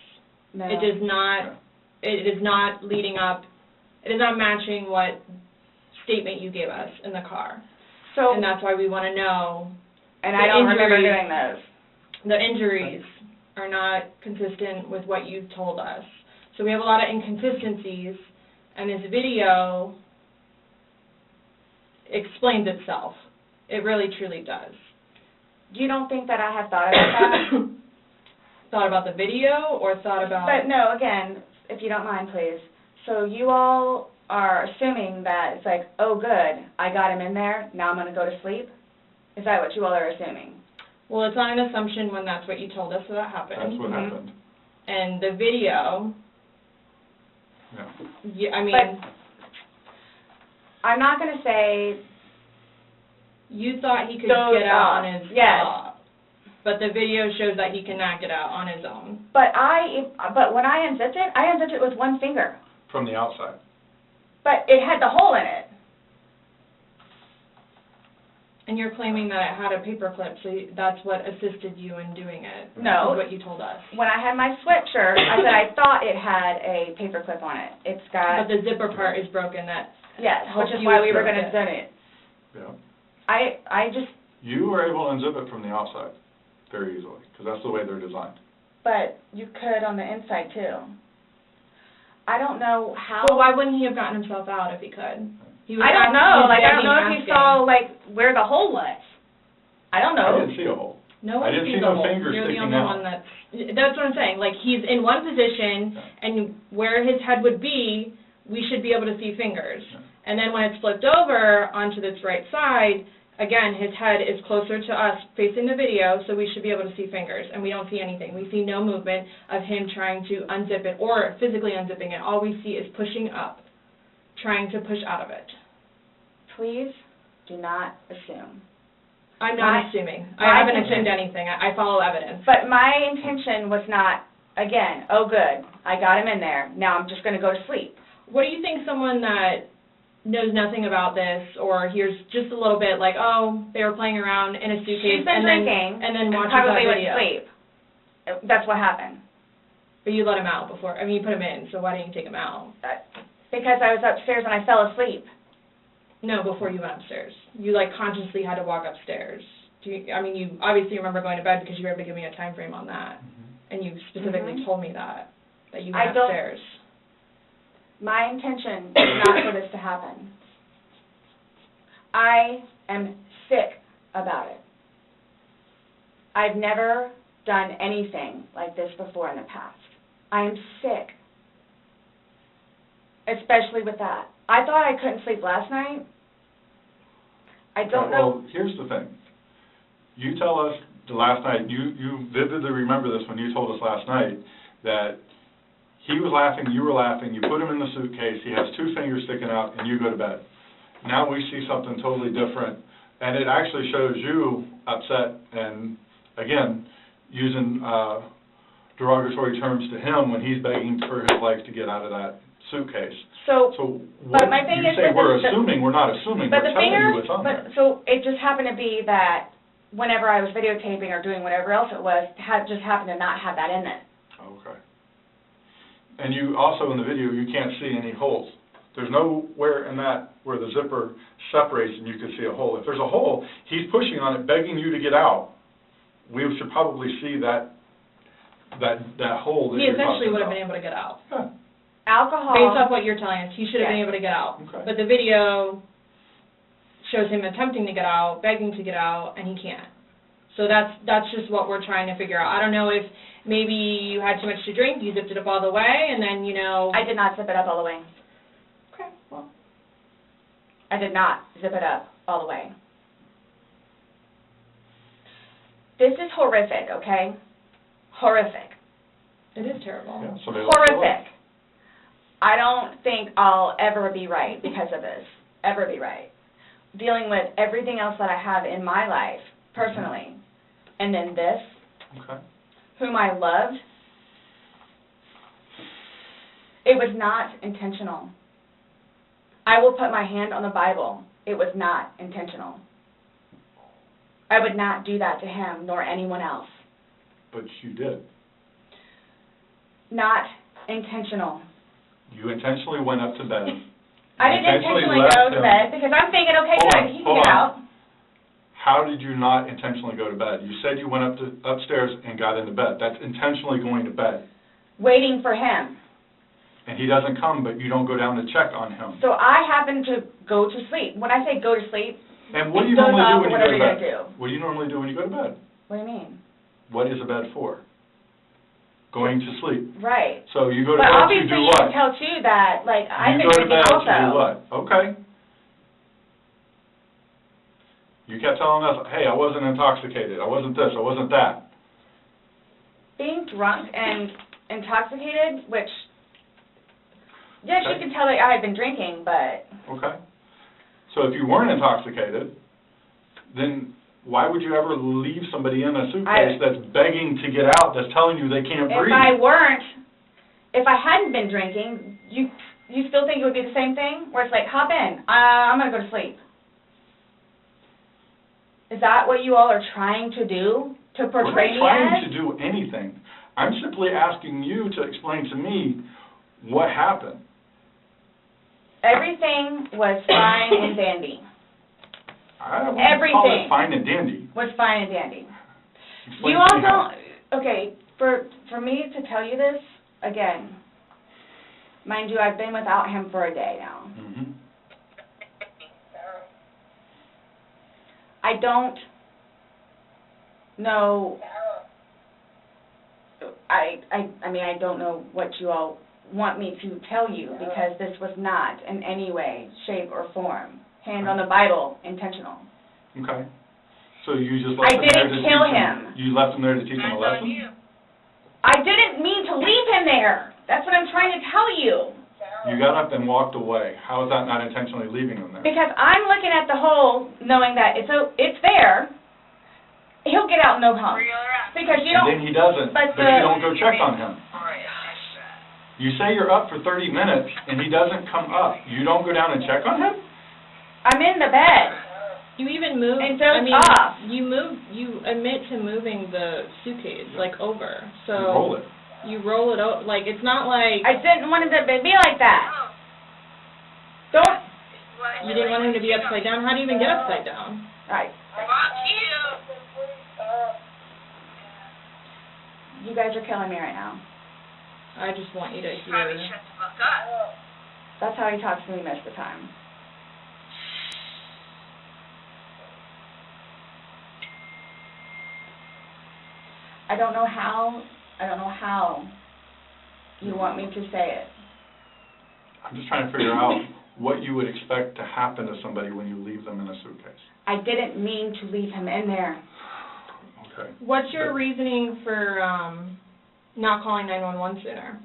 No. It does not... It is not leading up... It is not matching what statement you gave us in the car. So... And that's why we want to know... And I don't remember doing those. The injuries are not consistent with what you've told us. So we have a lot of inconsistencies, and this video explains itself. It really, truly does. You don't think that I have thought about that? Thought about the video, or thought about... But no, again, if you don't mind, please. So you all are assuming that it's like, oh, good, I got him in there, now I'm going to go to sleep? Is that what you all are assuming? Well, it's not an assumption when that's what you told us that happened. That's what happened. And the video... Yeah, I mean... But I'm not going to say... You thought he could get out on his own. But the video shows that he cannot get out on his own. But when I unzipped it with one finger. From the outside. But it had the hole in it. And you're claiming that it had a paper clip, so that's what assisted you in doing it. No. Is what you told us. When I had my sweatshirt, I said I thought it had a paper clip on it. It's got... But the zipper part is broken. Yes, which is why we were going to zip it. Yeah. I just... You were able to unzip it from the outside very easily, because that's the way they're designed. But you could on the inside, too. I don't know how... Well, why wouldn't he have gotten himself out if he could? I don't know. I don't know if he saw, where the hole was. I don't know. I didn't see a hole. No I one didn't sees see the no hole. fingers You're the sticking only out. one that's what I'm saying. Like, he's in one position, and where his head would be, we should be able to see fingers. And then when it's flipped over onto this right side, again, his head is closer to us facing the video, so we should be able to see fingers, and we don't see anything. We see no movement of him trying to unzip it or physically unzipping it. All we see is pushing up, trying to push out of it. Please do not assume. I'm not assuming. I haven't assumed anything. I follow evidence. But my intention was not, again, oh, good, I got him in there, now I'm just going to go to sleep. What do you think someone that knows nothing about this, or hears just a little bit, like, oh, they were playing around in a suitcase, She's been drinking, and then watches probably that went video. to sleep. That's what happened. But you let him out before, I mean, you put him in, so why didn't you take him out? Because I was upstairs and I fell asleep. No, before you went upstairs. You, like, consciously had to walk upstairs. I mean, you obviously remember going to bed because you were able to give me a time frame on that. And you specifically told me that you went upstairs. My intention is not for this to happen. I am sick about it. I've never done anything like this before in the past. I am sick, especially with that. I thought I couldn't sleep last night. I don't know. Well, here's the thing. You tell us the last night, you vividly remember this when you told us last night, that he was laughing, you were laughing, you put him in the suitcase, he has 2 fingers sticking out, and you go to bed. Now we see something totally different, and it actually shows you upset and, again, using derogatory terms to him when he's begging for his life to get out of that suitcase. So what but my thing you is say that we're assuming, we're not assuming, we're telling you what's on there. So it just happened to be that whenever I was videotaping or doing whatever else it was, just happened to not have that in it. Okay. And you also, in the video, you can't see any holes. There's nowhere in that where the zipper separates and you can see a hole. If there's a hole, he's pushing on it, begging you to get out. We should probably see that hole that He you're essentially talking would have about. been able to get out. Yeah. Alcohol. Based off what you're telling us, he should have been able to get out. Okay. But the video shows him attempting to get out, begging to get out, and he can't. So that's just what we're trying to figure out. I don't know if maybe you had too much to drink, you zipped it up all the way, and then, I did not zip it up all the way. Okay, well. I did not zip it up all the way. This is horrific, okay? Horrific. It is terrible. Yeah, so they lost their life. Horrific. I don't think I'll ever be right because of this. Ever be right. Dealing with everything else that I have in my life, personally. And then this, Okay. whom I loved, it was not intentional. I will put my hand on the Bible. It was not intentional. I would not do that to him nor anyone else. But you did. Not intentional. You intentionally went up to bed. I didn't intentionally left go to him. bed because I'm thinking, okay, Hold good, on, he can hold get on. out. How did you not intentionally go to bed? You said you went upstairs and got into bed. That's intentionally going to bed. Waiting for him. And he doesn't come, but you don't go down to check on him. So I happen to go to sleep. When I say go to sleep, And what do you Goes normally do off when you go whatever to you're bed? gonna do. What do you normally do when you go to bed? what do you mean? What is a bed for? Going to sleep. Right. So you go to But bed to obviously do you what? can tell too that, like, I've You been go to drinking bed also. to do what? Okay. You kept telling us, hey, I wasn't intoxicated, I wasn't this, I wasn't that. Being drunk and intoxicated, which, yes, Okay. you can tell that I had been drinking, but Okay. So if you weren't intoxicated, then why would you ever leave somebody in a suitcase that's begging to get out, that's telling you they can't breathe? if I hadn't been drinking, you still think it would be the same thing? Where it's like, hop in, I'm going to go to sleep. Is that what you all are trying to do? To portray me We're not trying as? to do anything. I'm simply asking you to explain to me what happened. Everything was fine and dandy. I don't want to call Everything. it fine and dandy. Was fine and dandy. Explain You to all me how. don't, okay, for me to tell you this, again, mind you, I've been without him for a day now. Mhm. I don't know, I mean, I don't know what you all want me to tell you, because this was not in any way, shape, or form, hand on the Bible, intentional. Okay. So you just left I him there to didn't teach kill him? You left him there to teach him a That's on lesson? you. I didn't mean to leave him there. That's what I'm trying to tell you. You got up and walked away. How is that not intentionally leaving him there? Because I'm looking at the hole, knowing that it's there. He'll get out no harm. Where you at? Because you And don't. then he doesn't, but but you don't go check on him. Alright, I missed that. You say you're up for 30 minutes and he doesn't come up. You don't go down and check on him? I'm in the bed. You even move, And I dozed mean, off. you admit to moving the suitcase, like, over, so. You roll it. You roll it over, like, it's not like. I didn't want it to be like that. Don't. You didn't want him to be upside down? How do you even get upside down? Right. Fuck you. You guys are killing me right now. I just want you to Probably hear. shut the fuck up. That's how he talks to me most of the time. I don't know how you want me to say it. I'm just trying to figure out what you would expect to happen to somebody when you leave them in a suitcase. I didn't mean to leave him in there. Okay. What's your reasoning for, not calling 911 sooner?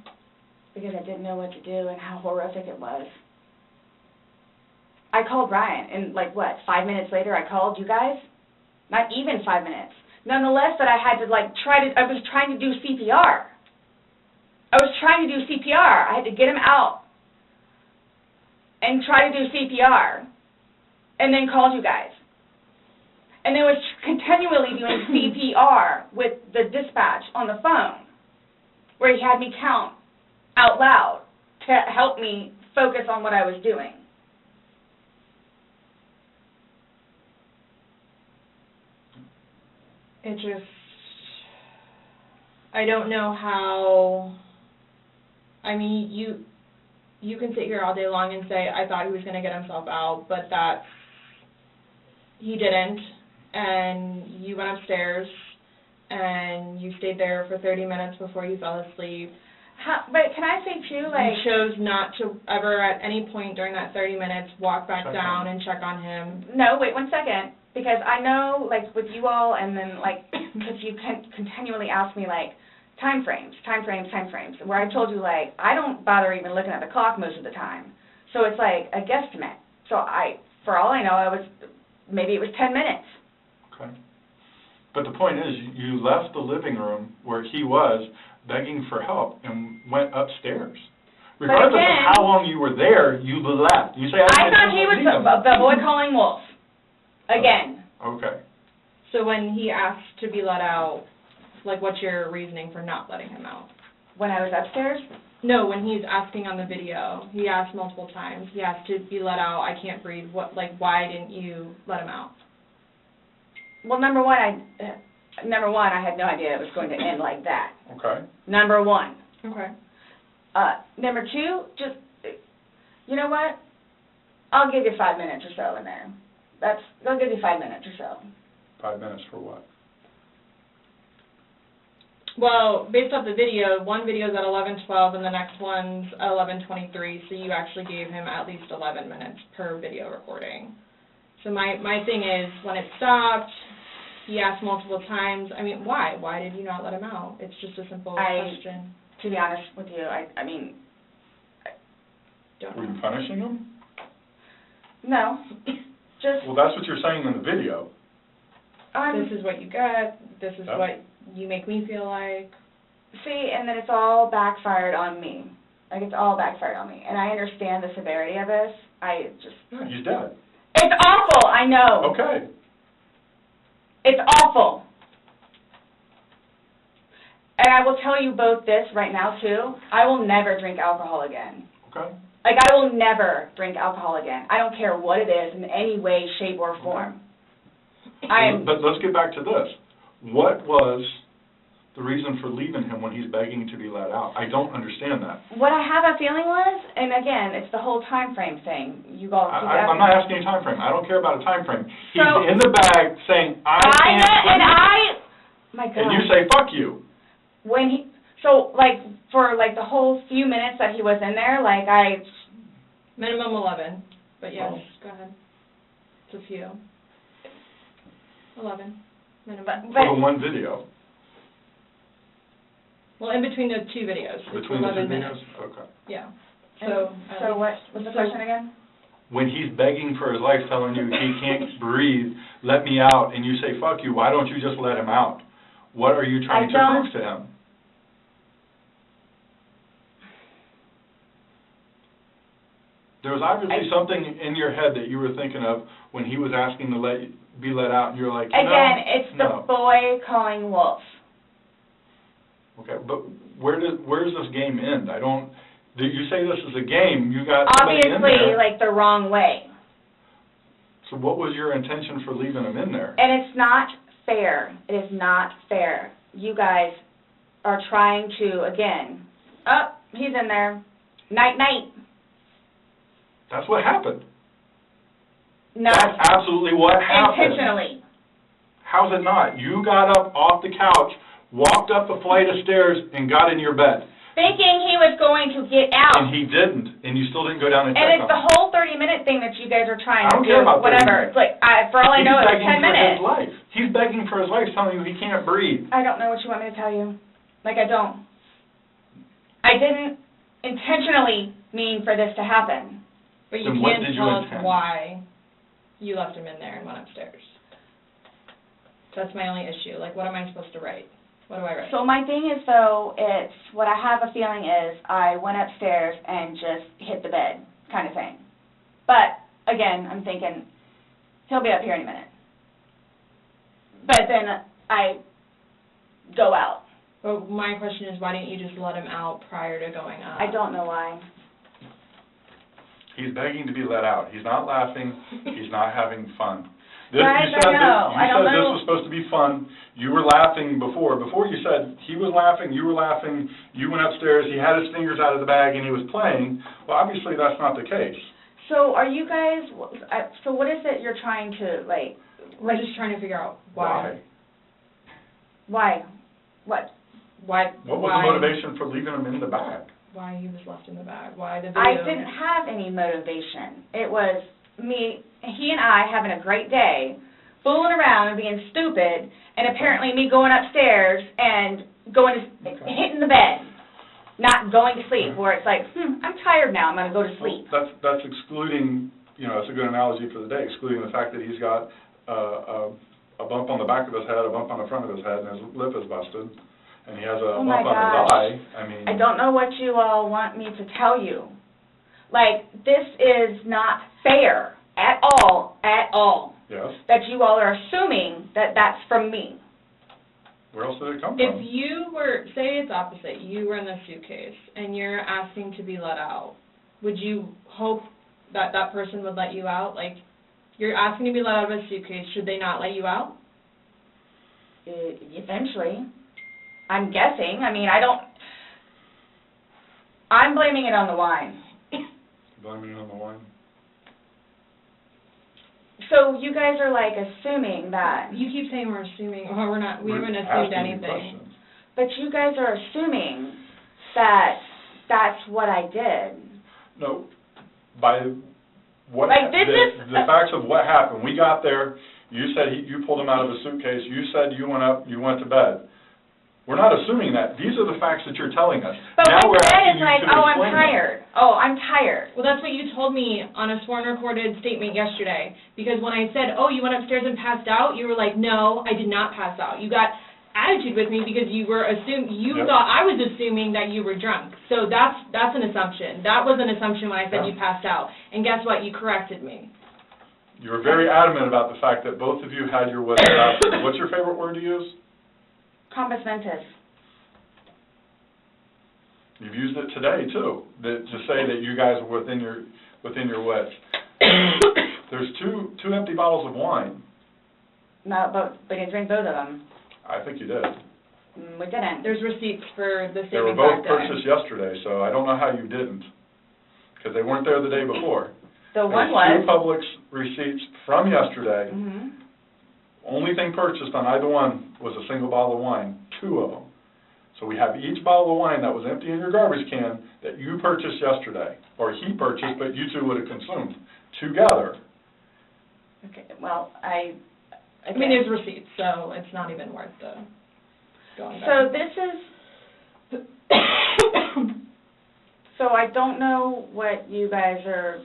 Because I didn't know what to do and how horrific it was. I called Ryan, and 5 minutes later I called you guys? Not even 5 minutes. Nonetheless, that I had to, I was trying to do CPR. I had to get him out and try to do CPR, and then called you guys. And then was continually doing CPR with the dispatch on the phone, where he had me count out loud to help me focus on what I was doing. It just, I don't know how, I mean, you can sit here all day long and say, I thought he was going to get himself out, but that's, he didn't, and you went upstairs, and you stayed there for 30 minutes before you fell asleep. But can I say, too, You chose not to ever at any point during that 30 minutes walk back down and check on him. No, wait 1 second. Because I know, with you all, and then, because you continually ask me, time frames, where I told you, I don't bother even looking at the clock most of the time. So it's a guesstimate. So for all I know, maybe it was 10 minutes. Okay. But the point is, you left the living room where he was begging for help and went upstairs. Regardless of how long you were there, you left. You say, I thought he was the boy calling wolf. Again. Okay. So when he asked to be let out, what's your reasoning for not letting him out? When I was upstairs? No, when he's asking on the video, he asked multiple times. He asked to be let out. I can't breathe. Why didn't you let him out? Well, number one, I had no idea it was going to end like that. Okay. Number one. Okay. Number two, just, you know what? I'll give you 5 minutes or so in there. They'll give you 5 minutes or so. 5 minutes for what? Well, based off the video, one video is at 11:12 and the next one's at 11:23, so you actually gave him at least 11 minutes per video recording. So my thing is, when it stopped, he asked multiple times, I mean, why? Why did you not let him out? It's just a simple question. To be honest with you, I don't Were know. you punishing him? No. Just, Well, that's what you're saying in the video. This is what you got, this is Oh. what you make me feel like. see, and then it's all backfired on me. It's all backfired on me. And I understand the severity of this. Yeah, he's dead. It's awful, I know. Okay. It's awful. And I will tell you both this right now, too. I will never drink alcohol again. Okay. I will never drink alcohol again. I don't care what it is in any way, shape, or form. But let's get back to this. What was the reason for leaving him when he's begging to be let out? I don't understand that. What I have a feeling was, and again, it's the whole time frame thing. I'm not asking a time frame. I don't care about a time frame. He's So- in the bag saying, I can't breathe. My God. And you say, fuck you. For the whole few minutes that he was in there, Minimum 11, but yes, Oh. go ahead. It's a few. 11, minimum. For the one video. Well, in between the two videos, it's Between the 11 two minutes. videos? Okay. Yeah. So what's the question again? When he's begging for his life, telling you he can't breathe, let me out, and you say, fuck you, why don't you just let him out? What are you trying to prove to him? There was obviously something in your head that you were thinking of when he was asking to be let out, and you're like, no, Again, it's the no. boy calling wolf. Okay, but where does this game end? You say this is a game, you got somebody in Obviously, there. like, the wrong way. So what was your intention for leaving him in there? And it's not fair. It is not fair. You guys are trying to, again, oh, he's in there. Night, night. That's what happened. No. That's absolutely what happened. Intentionally. How's it not? You got up off the couch, walked up a flight of stairs, and got in your bed. Thinking he was going to get out. And he didn't, and you still didn't go down and check And it's on the him. whole 30-minute thing that you guys are trying I to don't do. care about 30 whatever. minutes. It's like, for all I know, it's 10 minutes. He's begging for his life. He's begging for his life, telling you he can't breathe. I don't know what you want me to tell you. Like, I don't. I didn't intentionally mean for this to happen. But you Then what can't did you tell us intend? why you left him in there and went upstairs. That's my only issue. Like, what am I supposed to write? What do I write? So my thing is, though, it's, what I have a feeling is I went upstairs and just hit the bed kind of thing. But, again, I'm thinking, he'll be up here any minute. But then I go out. But my question is, why didn't you just let him out prior to going up? I don't know why. He's begging to be let out. He's not laughing. He's not having fun. Guys, you said I know. I don't this know. was supposed to be fun. You were laughing before. Before you said he was laughing, you were laughing, you went upstairs, he had his fingers out of the bag and he was playing. Well, obviously that's not the case. So are you guys, so what is it you're trying to, like... We're just trying to figure out why. Why? What? Why? What was the motivation for leaving him in the bag? Why he was left in the bag? Why the video? I didn't have any motivation. It was me, he and I having a great day, fooling around and being stupid, and apparently me going upstairs and hitting the bed, not going to sleep, where it's like, I'm tired now, I'm going to go to sleep. Well, that's excluding, that's a good analogy for the day, excluding the fact that he's got a bump on the back of his head, a bump on the front of his head, and his lip is busted, and he has a bump on his eye. I don't know what you all want me to tell you. Like, this is not fair at all, Yes. that you all are assuming that that's from me. Where else did it come If from? you were, say it's opposite, you were in the suitcase and you're asking to be let out, would you hope that that person would let you out? Like, you're asking to be let out of a suitcase, should they not let you out? Eventually. I'm guessing. I mean, I'm blaming it on the wine. Blaming it on the wine? So you guys are, like, assuming that. You keep saying we're assuming, or we're not, we haven't Asking assumed you anything. questions. But you guys are assuming that that's what I did. No, by what, Like, this the facts of what happened. We got there, you said you pulled him out of a suitcase, you said you went up, you went to bed. We're not assuming that. These are the facts that you're telling us. But now what we're you said asking is like, you to oh, I'm explain tired. Oh, I'm tired. Well, that's what you told me on a sworn recorded statement yesterday, because when I said, oh, you went upstairs and passed out, you were like, no, I did not pass out. You got attitude with me because you were Yep. thought I was assuming that you were drunk. So that's an assumption. That was an assumption when I said you passed out. And guess what? You corrected me. You were very adamant about the fact that both of you had your wits about you. What's your favorite word to use? Compass mentis. You've used it today, too, to say that you guys were within your wits. There's two empty bottles of wine. No, but we didn't drink both of them. I think you did. We didn't. There's receipts for the They were statement both back there. purchased yesterday, so I don't know how you didn't, because they weren't there the day before. The one There's was. two Publix receipts from yesterday. Mhm. Only thing purchased on either one was a single bottle of wine, two of them. So we have each bottle of wine that was empty in your garbage can that you purchased yesterday, or he purchased, but you two would have consumed together. Okay, well, I mean, there's receipts, so it's not even worth the going back. So this is, so I don't know what you guys are,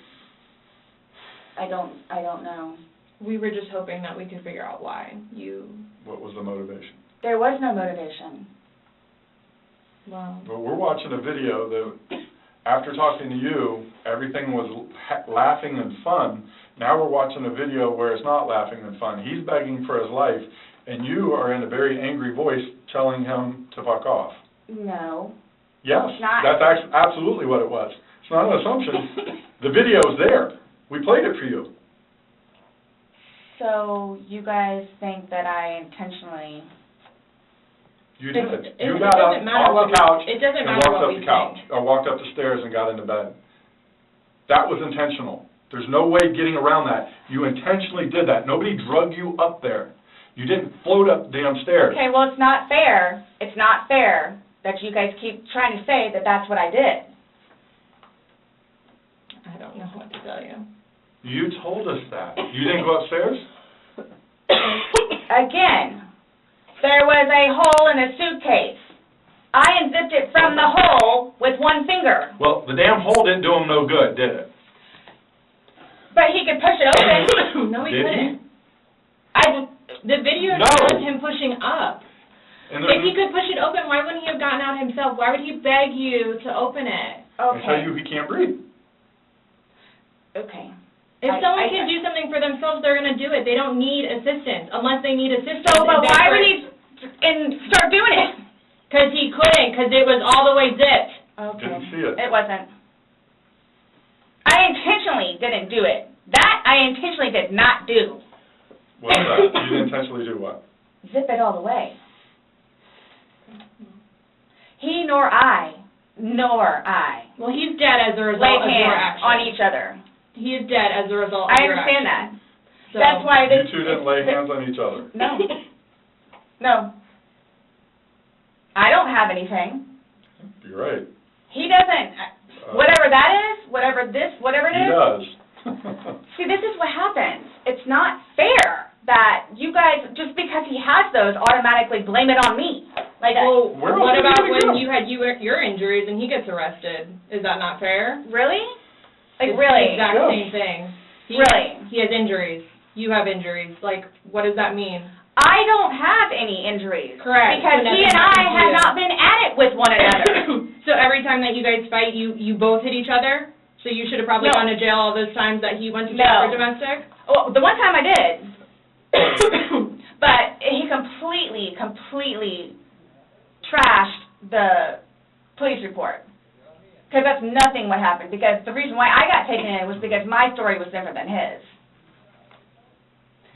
I don't know. We were just hoping that we could figure out why you... What was the motivation? There was no motivation. Wow. Well, we're watching a video after talking to you, everything was laughing and fun. Now we're watching a video where it's not laughing and fun. He's begging for his life, and you are in a very angry voice telling him to fuck off. No. Yes, that's absolutely what it was. It's not an assumption. The video's there. We played it for you. So you guys think that I intentionally... You did. It You got up off the couch it doesn't and matter walked what up we the couch, think. or walked up the stairs and got into bed. That was intentional. There's no way getting around that. You intentionally did that. Nobody drug you up there. You didn't float up the damn stairs. Okay, well, it's not fair. It's not fair that you guys keep trying to say that that's what I did. I don't know what to tell you. You told us that. You didn't go upstairs? Again, there was a hole in a suitcase. I unzipped it from the hole with one finger. Well, the damn hole didn't do him no good, did it? But he could push it open. No, he Did he? couldn't. The video No. shows him pushing up. And If he could push it open, why wouldn't he have gotten out himself? Why would he beg you to open it? I tell Okay. you he can't breathe. Okay. If someone can do something for themselves, they're going to do it. They don't need assistance, unless they need assistance. So, but why would he start doing it? Because he couldn't, because it was all the way zipped. Okay. Didn't see it. It wasn't. I intentionally didn't do it. That I intentionally did not do. What's that? You didn't intentionally do what? Zip it all the way. He nor I. Well, he's dead as a result Laid of your hands action. on each other. He is dead as a result of I your understand action. that. So, That's why You this... two didn't lay hands on each other. No. No. I don't have anything. You're right. He doesn't. Whatever that is, whatever it He is. does. See, this is what happens. It's not fair that you guys, just because he has those, automatically blame it on me. Like, well, Where what else about did he when go? you had your injuries and he gets arrested? Is that not fair? really? Like, It's really? the exact Yeah. same thing. Really? He has injuries. You have injuries. Like, what does that mean? I don't have any injuries. Correct. Because So he nothing and I happened to have you. not been at it with one another. So every time that you guys fight, you both hit each other? So you should have probably No. gone to jail all those times that he went to jail No. for domestic? Well, the one time I did. But he completely trashed the police report. Because that's nothing what happened. Because the reason why I got taken in was because my story was different than his.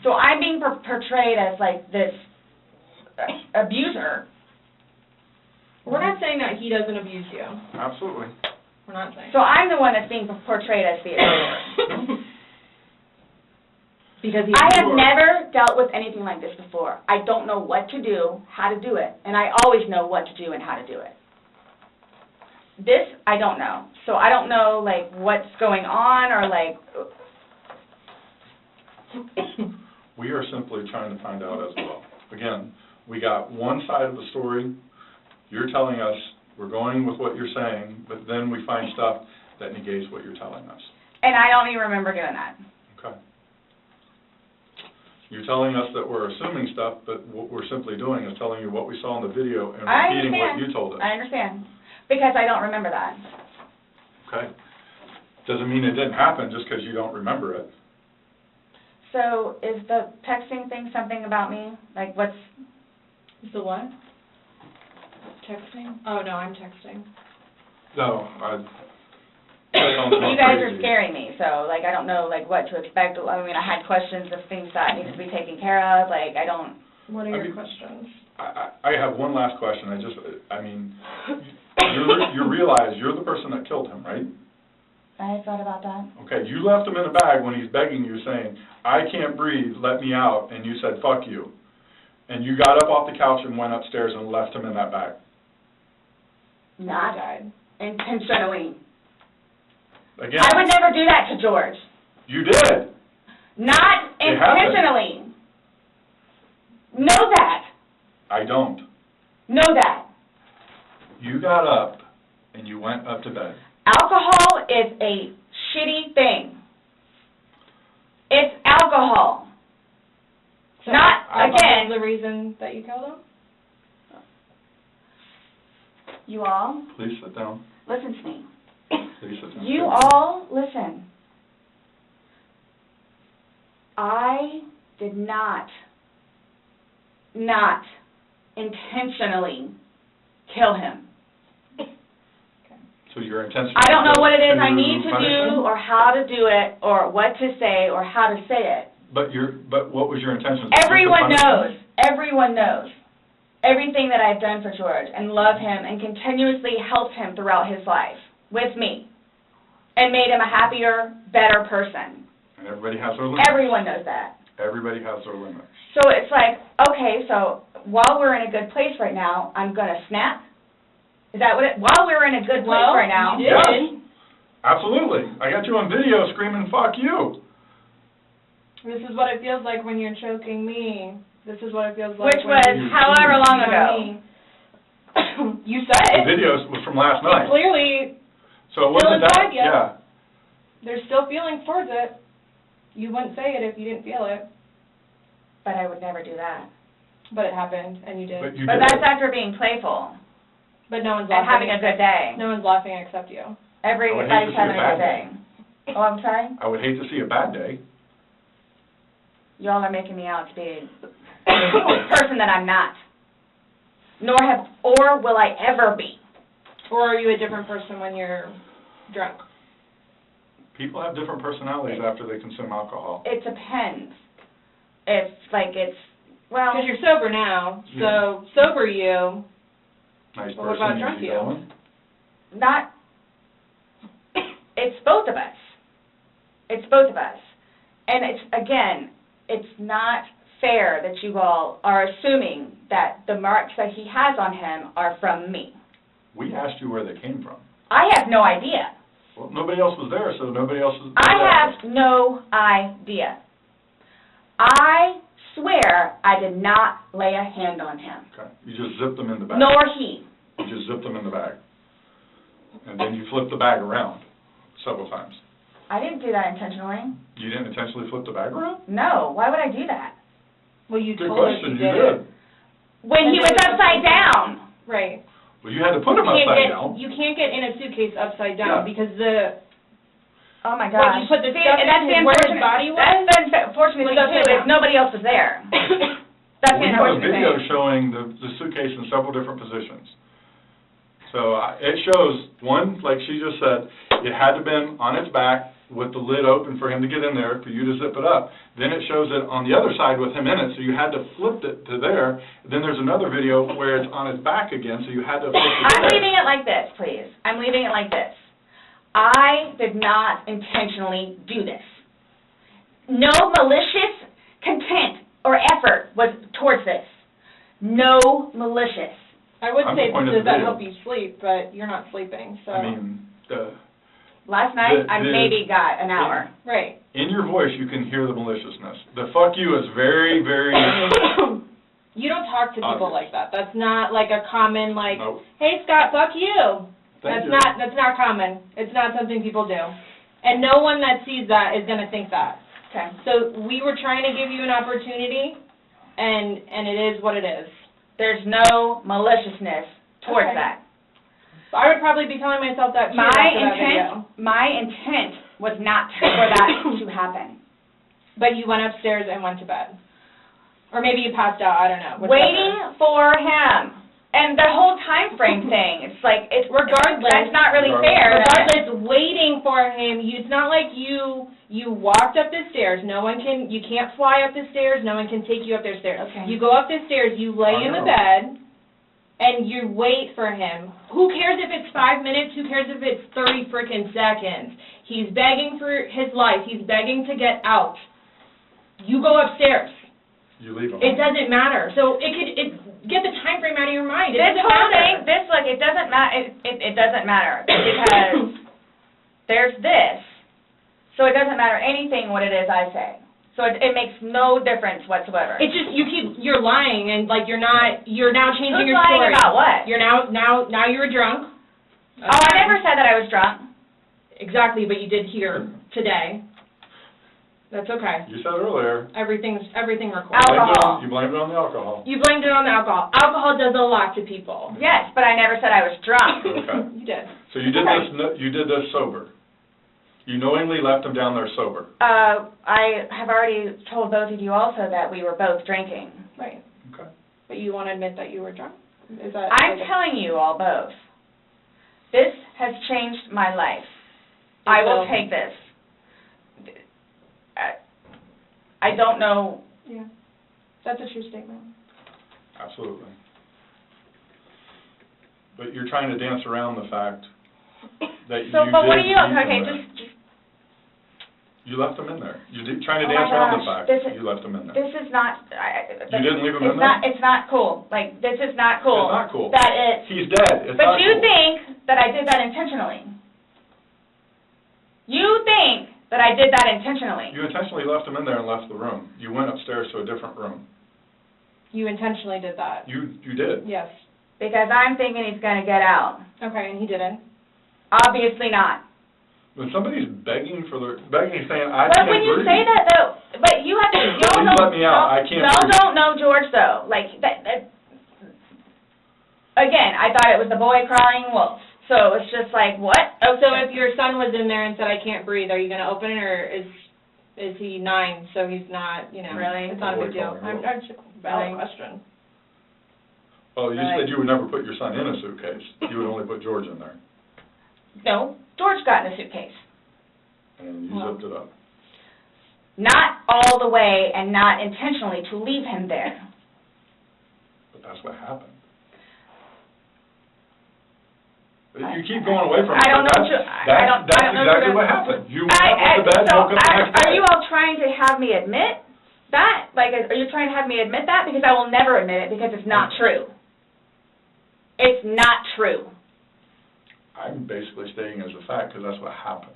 So I'm being portrayed as, like, this abuser. We're not saying that he doesn't abuse you. Absolutely. We're not saying. So I'm the one that's being portrayed as the abuser. Because he's I have poor. never dealt with anything like this before. I don't know what to do, how to do it, and I always know what to do and how to do it. This, I don't know. So I don't know, like, what's going on or, like... We are simply trying to find out as well. Again, we got one side of the story. You're telling us, we're going with what you're saying, but then we find stuff that negates what you're telling us. And I don't even remember doing that. Okay. You're telling us that we're assuming stuff, but what we're simply doing is telling you what we saw in the video and I repeating what understand. you told us. I understand. Because I don't remember that. Okay? Doesn't mean it didn't happen just because you don't remember it. So is the texting thing something about me? Like, what's... Is the what? Texting? Oh, no, I'm texting. No, You guys are scaring me, so, like, I don't know, like, what to expect. I mean, I had questions of things that need to be taken care of. Like, I don't... What are I your mean- questions? I have one last question. You realize you're the person that killed him, right? I thought about that. Okay, you left him in a bag when he's begging you, saying, I can't breathe, let me out, and you said, fuck you. And you got up off the couch and went upstairs and left him in that bag. Not intentionally. Again, I would never do that to George. you did. Not It happened. intentionally. Know that. I don't. Know that. You got up and you went up to bed. Alcohol is a shitty thing. It's alcohol. So Not, alcohol again- is the reason that you killed him? You all, Please sit down. listen to me. Lisa, You all, listen. I did not intentionally kill him. So your intention... I don't know what it is I to need to punish do, him? or how to do it, or what to say, or how to say it. But what was your intention? Just to Everyone punish knows. him? Everyone knows everything that I've done for George and love him and continuously helped him throughout his life with me and made him a happier, better person. And everybody has their limits. Everyone knows that. Everybody has their limits. So it's like, okay, so while we're in a good place right now, I'm going to snap? Is that what it, while we're in a good place right now? You did. Yes. Absolutely. I got you on video screaming, "Fuck you." This is what it feels like when you're choking me. This is what it feels like. Which when was you're however long choking ago. me. You said The it. video was from last night. Clearly, So it still wasn't that, inside you. yeah. there's still feelings towards it. You wouldn't say it if you didn't feel it, But I would never do that. but it happened, and you did. But you But did. that's after being playful But no one's and laughing. having a good day. No one's laughing except you. Everybody's I would hate to see having a a good bad day. Oh, I'm sorry? I would hate to see a bad day. Y'all are making me out to be a person that I'm not. Or will I ever be. Or are you a different person when you're drunk? People have different personalities after they consume alcohol. It depends. Well, Because you're sober now, so sober you. Nice Well, what person, about drunk easy you? going. not, it's both of us. It's both of us. And it's not fair that you all are assuming that the marks that he has on him are from me. We asked you where they came from. I have no idea. Well, nobody else was there, so nobody else was I there. have no idea. I swear I did not lay a hand on him, Okay, you just zipped them in the bag. nor he. You just zipped them in the bag. And then you flipped the bag around several times. I didn't do that intentionally. You didn't intentionally flip the bag around? No, why would I do that? Well, you Good told us question, you you did. did. When And he then was it's upside down. Right. Well, you had to put them upside down. You can't get in a suitcase upside down Yeah. because the Oh my What, gosh. you put the See, stuff in that's the where his unfortunate- body was? That's the unfortunate Was thing upside too, is down. nobody else was there. That's the We have a unfortunate video thing. showing the suitcase in several different positions. So it shows, one, like she just said, it had to have been on its back with the lid open for him to get in there, for you to zip it up. Then it shows it on the other side with him in it, so you had to flip it to there. Then there's another video where it's on its back again, so you had to flip it to I'm there. leaving it like this, please. I'm leaving it like this. I did not intentionally do this. No malicious content or effort was towards this. No malicious. I would I'm say the point of does the that video. help you sleep, but you're not sleeping, so I mean, Last night, I The- maybe got an hour. right. in your voice, you can hear the maliciousness. The "fuck you" is very, very... You don't talk to people Obvious. like that. That's not like a common like, Nope. hey Scott, fuck you. Thank you. That's not common. It's not something people do. And no one that sees that is gonna think that. Okay. So we were trying to give you an opportunity, and it is what it is. There's no maliciousness towards Okay. that. I would probably be telling myself that too after that video. My intent was not for that to happen. But you went upstairs and went to bed. Or maybe you passed out, I don't know. whichever. Waiting for him. And the whole time frame thing, it's like, Regardless. that's not really fair. Regardless, waiting for him, it's not like you walked up the stairs. You can't fly up the stairs, no one can take you up the stairs. Okay. You go up the stairs, you lay On in your the own. bed, and you wait for him. Who cares if it's 5 minutes? Who cares if it's 30 frickin' seconds? He's begging for his life. He's begging to get out. You go upstairs. You leave them. It doesn't matter. So get the time frame out of your mind. It This doesn't whole matter. thing, it doesn't matter, it doesn't matter, because there's this, so it doesn't matter anything what it is I say. So it makes no difference whatsoever. It's just you're lying and like you're now changing Who's your lying story. about what? You're now you were drunk. Oh, I never said that I was drunk. Exactly, but you did here today. That's okay. You said earlier. Everything recorded. Alcohol. You blamed it on the alcohol. You blamed it on the alcohol. Alcohol does a lot to people. Yes, but I never said I was drunk. Okay. You did. So you did this. You did this sober. You knowingly left him down there sober. I have already told both of you also that we were both drinking. Right. Okay. But you want to admit that you were drunk? Is that? I'm telling you all both. This has changed my life. I will take this. I don't know. Yeah. That's a true statement. Absolutely. But you're trying to dance around the fact that you But what are did you? leave Okay, him there. just. You left him in there. You're trying to Oh dance my around the gosh, fact this that is- you left him in there. This is not. You didn't leave him in there? It's not cool. Like, this is not cool. It's not cool. That it's. He's dead. It's But not you cool. think that I did that intentionally. You think that I did that intentionally. You intentionally left him in there and left the room. You went upstairs to a different room. You intentionally did that. You did. Yes. Because I'm thinking he's going to get out. Okay, and he didn't. Obviously not. When somebody's begging, saying, I But can't when you breathe. say that, though, but you have to, y'all Please don't, let me out. I can't y'all breathe. don't know George, though. Like, again, I thought it was the boy crying wolf. So it's just like, what? Oh, so if your son was in there and said, I can't breathe, are you going to open it, or is he 9, so he's not, you know? Really? It's not a big Boy deal. calling I'm just valid Really? question. Well, you Right. said you would never put your son in a suitcase. You would only put George in there. No, George got in a suitcase. And you Well. zipped it up. Not all the way and not intentionally to leave him there. But that's what happened. You keep going away from it. I don't know. That's exactly what happened. You went up to bed and So, woke up the next day. are you all trying to have me admit that? Like, are you trying to have me admit that? Because I will never admit it because it's not true. It's not true. I'm basically stating as a fact because that's what happened.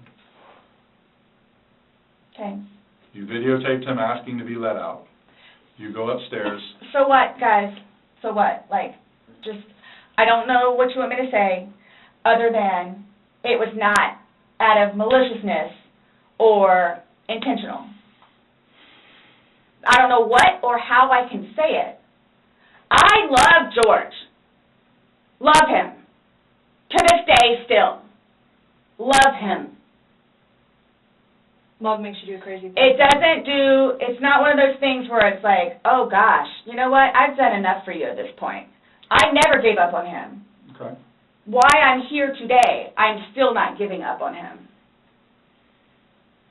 Okay. You videotaped him asking to be let out. You go upstairs. So what, guys? So what? Like, just, I don't know what you want me to say other than it was not out of maliciousness or intentional. I don't know what or how I can say it. I love George. Love him. To this day still. Love him. Love makes you do crazy things. It doesn't do, it's not one of those things where it's like, oh gosh, you know what, I've done enough for you at this point. I never gave up on him. Okay. Why I'm here today, I'm still not giving up on him.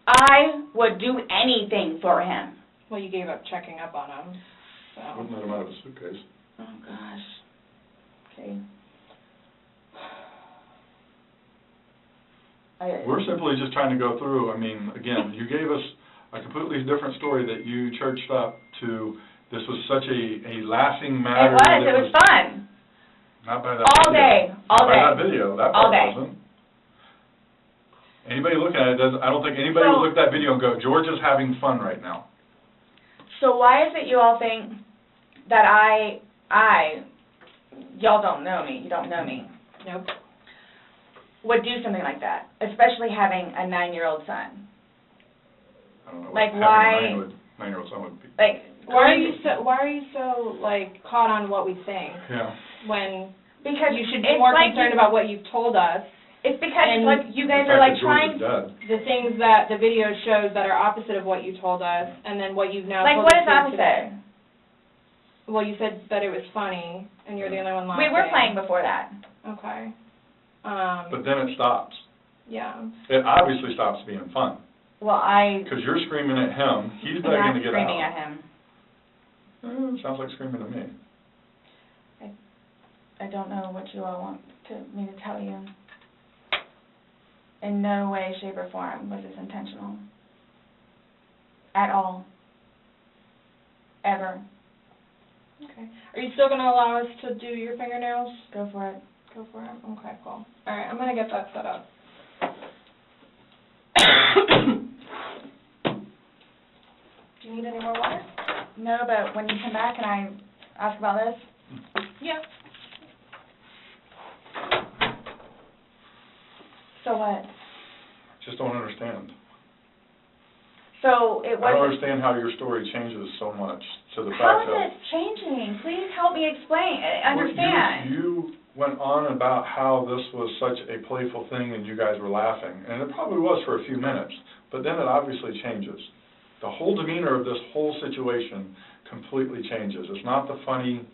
I would do anything for him. Well, you gave up checking up on him, so. Wouldn't let him out of a suitcase. Oh gosh. Okay. We're simply just trying to go through, I mean, again, you gave us a completely different story that you churched up to, this was such a laughing matter. It was fun. Not by that All video. day, all Not by day. that video, that All part day. wasn't. Anybody looking at it doesn't, I don't think anybody would look at that video and go, George is having fun right now. So why is it you all think that y'all don't know me, you don't know me, Nope. I would do something like that, especially having a 9-year-old son? don't know what Like, having why- a 9-year-old son would be. Like, Why are you so like caught on what we think Yeah. when because you should be it's more like concerned about what you've told us, It's because and like you guys The are fact like that George trying. is dead. the things that the video shows that are opposite of what you told us, and then what you've now Like, told what us is here today. opposite? Well, you said that it was funny, and you're the only one laughing. We were playing before that. Okay. But then it stops. Yeah. It obviously stops being fun, Well, because you're screaming at him, he's I'm begging not to get screaming out. at him. Sounds like screaming to me. I don't know what you all want me to tell you. In no way, shape, or form was this intentional. At all. Ever. Okay. Are you still gonna allow us to do your fingernails? Go for it. Go for it. Okay, cool. All right, I'm gonna get that set up. Do you need any more water? No, but when you come back and I ask about this, Yeah. so what? Just don't understand. So it I don't wasn't... understand how your story changes so much to the How fact is of... it changing? Please help me explain, understand. You went on about how this was such a playful thing and you guys were laughing, and it probably was for a few minutes, but then it obviously changes. The whole demeanor of this whole situation completely changes. It's not the funny,